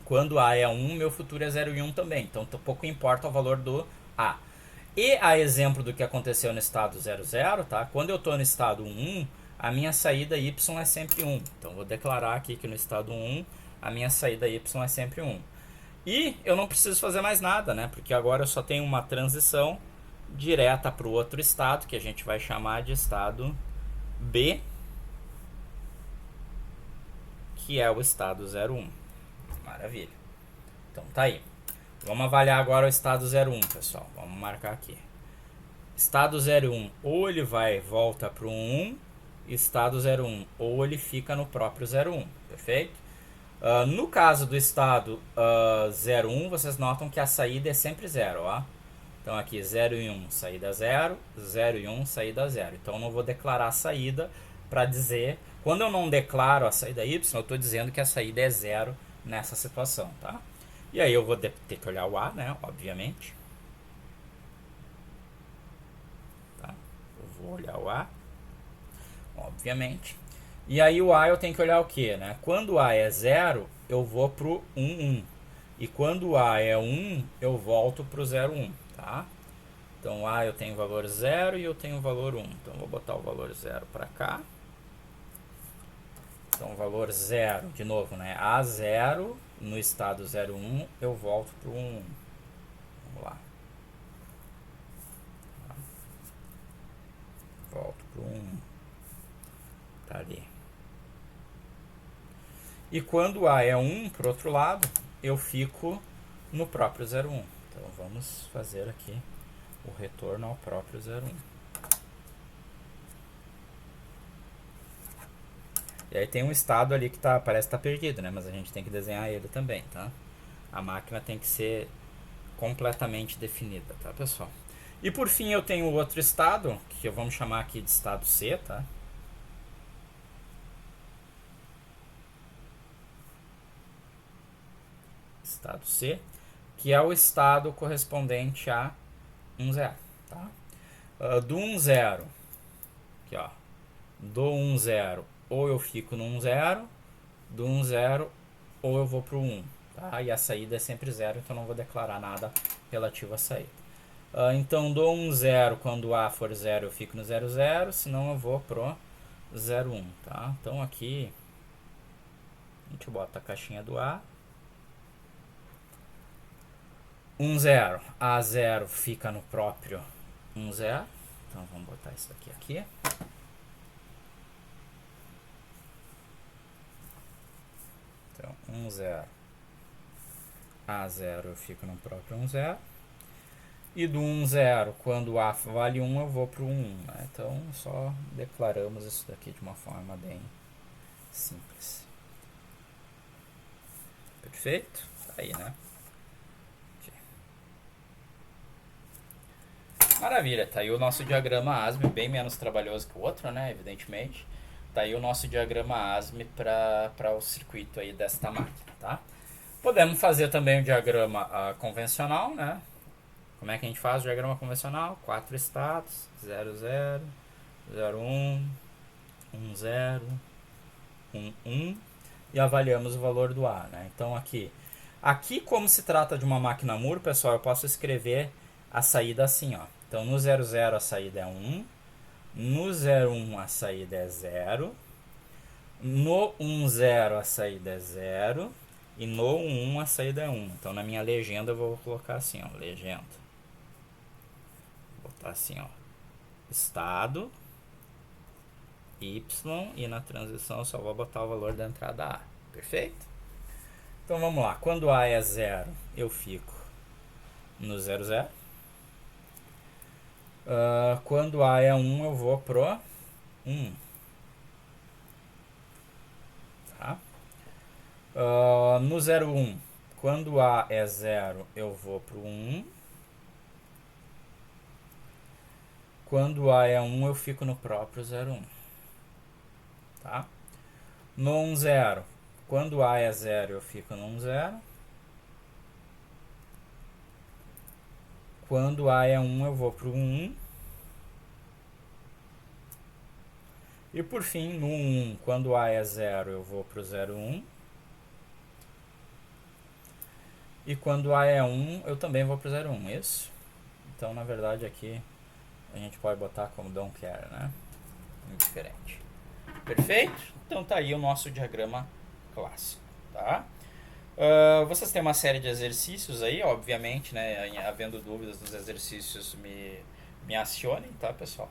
Quando A é 1, meu futuro é 0 e 1 também. Então, pouco importa o valor do A. E a exemplo do que aconteceu no estado 00, tá? Quando eu estou no estado 1, a minha saída y é sempre 1. Então, vou declarar aqui que no estado 1, a minha saída y é sempre 1. E eu não preciso fazer mais nada, né? Porque agora eu só tenho uma transição direta para o outro estado, que a gente vai chamar de estado B, que é o estado 01. Maravilha. Então tá aí. Vamos avaliar agora o estado 01, pessoal. Vamos marcar aqui. Estado 01, ou ele volta para o 1, estado 01, ou ele fica no próprio 01, perfeito? No caso do estado 01, vocês notam que a saída é sempre 0, ó. Então aqui 0 e 1, saída 0, 0 e 1, saída 0. Então eu não vou declarar a saída para dizer... Quando eu não declaro a saída y, eu estou dizendo que a saída é 0 nessa situação, tá? E aí eu vou ter que olhar o A, né? Obviamente. Tá? Eu vou olhar o A, obviamente. E aí o A eu tenho que olhar o que, né? Quando o A é 0, eu vou pro 1, 1. E quando o A é 1, eu volto pro 0, 1, tá? Então A eu tenho o valor 0 e eu tenho o valor 1. Então vou botar o valor 0 para cá. Então o valor 0, de novo, né? A0 no estado 0, 1, eu volto pro 1. Vamos lá. Volto pro 1. Tá ali. E quando A é 1, por outro lado, eu fico no próprio 0, 1. Então vamos fazer aqui o retorno ao próprio 0, 1. E aí tem um estado ali que parece estar perdido, né? Mas a gente tem que desenhar ele também, tá? A máquina tem que ser completamente definida, tá, pessoal? E por fim eu tenho outro estado, que vamos chamar aqui de estado C, tá? Estado C, que é o estado correspondente a 1, 0, tá? Do 1, 0, aqui ó, do 1, 0, ou eu fico no 1, 0, do 1, 0, ou eu vou para o 1, tá? E a saída é sempre 0, então não vou declarar nada relativo à saída. Então do 1, 0, quando A for 0, eu fico no 0, 0, senão eu vou pro 0, 1, tá? Então aqui a gente bota a caixinha do A. 1, 0, A0 fica no próprio 1, 0. Então vamos botar isso aqui. Então 1, 0, A0 eu fico no próprio 1, 0. E do 1, 0, quando A vale 1, eu vou para o 1, né? Então só declaramos isso daqui de uma forma bem simples. Perfeito? Tá aí, né? Maravilha, tá aí o nosso diagrama ASME, bem menos trabalhoso que o outro, né, evidentemente. Tá aí o nosso diagrama ASME para o circuito aí desta máquina, tá? Podemos fazer também o diagrama convencional, né? Como é que a gente faz o diagrama convencional? 4 estados, 0, 0, 0, 1, 1, 0, 1, 1, e avaliamos o valor do A, né? Então aqui como se trata de uma máquina Moore, pessoal, eu posso escrever a saída assim, ó. Então no 0, 0 a saída é 1, no 0, 1 a saída é 0, no 1, 0 a saída é 0 e no 1, 1 a saída é 1. Então na minha legenda eu vou colocar assim, ó, legenda. Vou botar assim, ó, estado Y, e na transição eu só vou botar o valor da entrada A. Perfeito? Então vamos lá. Quando A é 0, eu fico no 0, 0. Quando A é 1, eu vou pro 1. Tá? No 0, 1, quando A é 0, eu vou pro 1. Quando A é 1, eu fico no próprio 0, 1. Tá? No 1, 0, quando A é 0, eu fico no 1, 0. Quando A é 1, eu vou pro 1. E por fim, no 1, quando A é 0, eu vou pro 0, 1. E quando A é 1, eu também vou pro 0, 1, isso? Então, na verdade, aqui a gente pode botar como don't care, né? Indiferente. Perfeito? Então tá aí o nosso diagrama clássico, tá? Vocês têm uma série de exercícios aí, obviamente, né? Havendo dúvidas dos exercícios, me acionem, tá, pessoal?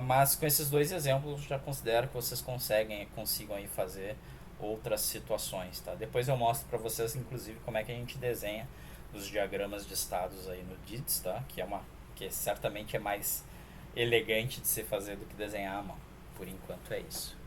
Mas com esses dois exemplos, já considero que vocês consigam aí fazer outras situações, tá? Depois eu mostro para vocês, inclusive, como é que a gente desenha os diagramas de estados aí no DITS, tá? Que é uma porque certamente é mais elegante de se fazer do que desenhar à mão. Por enquanto é isso.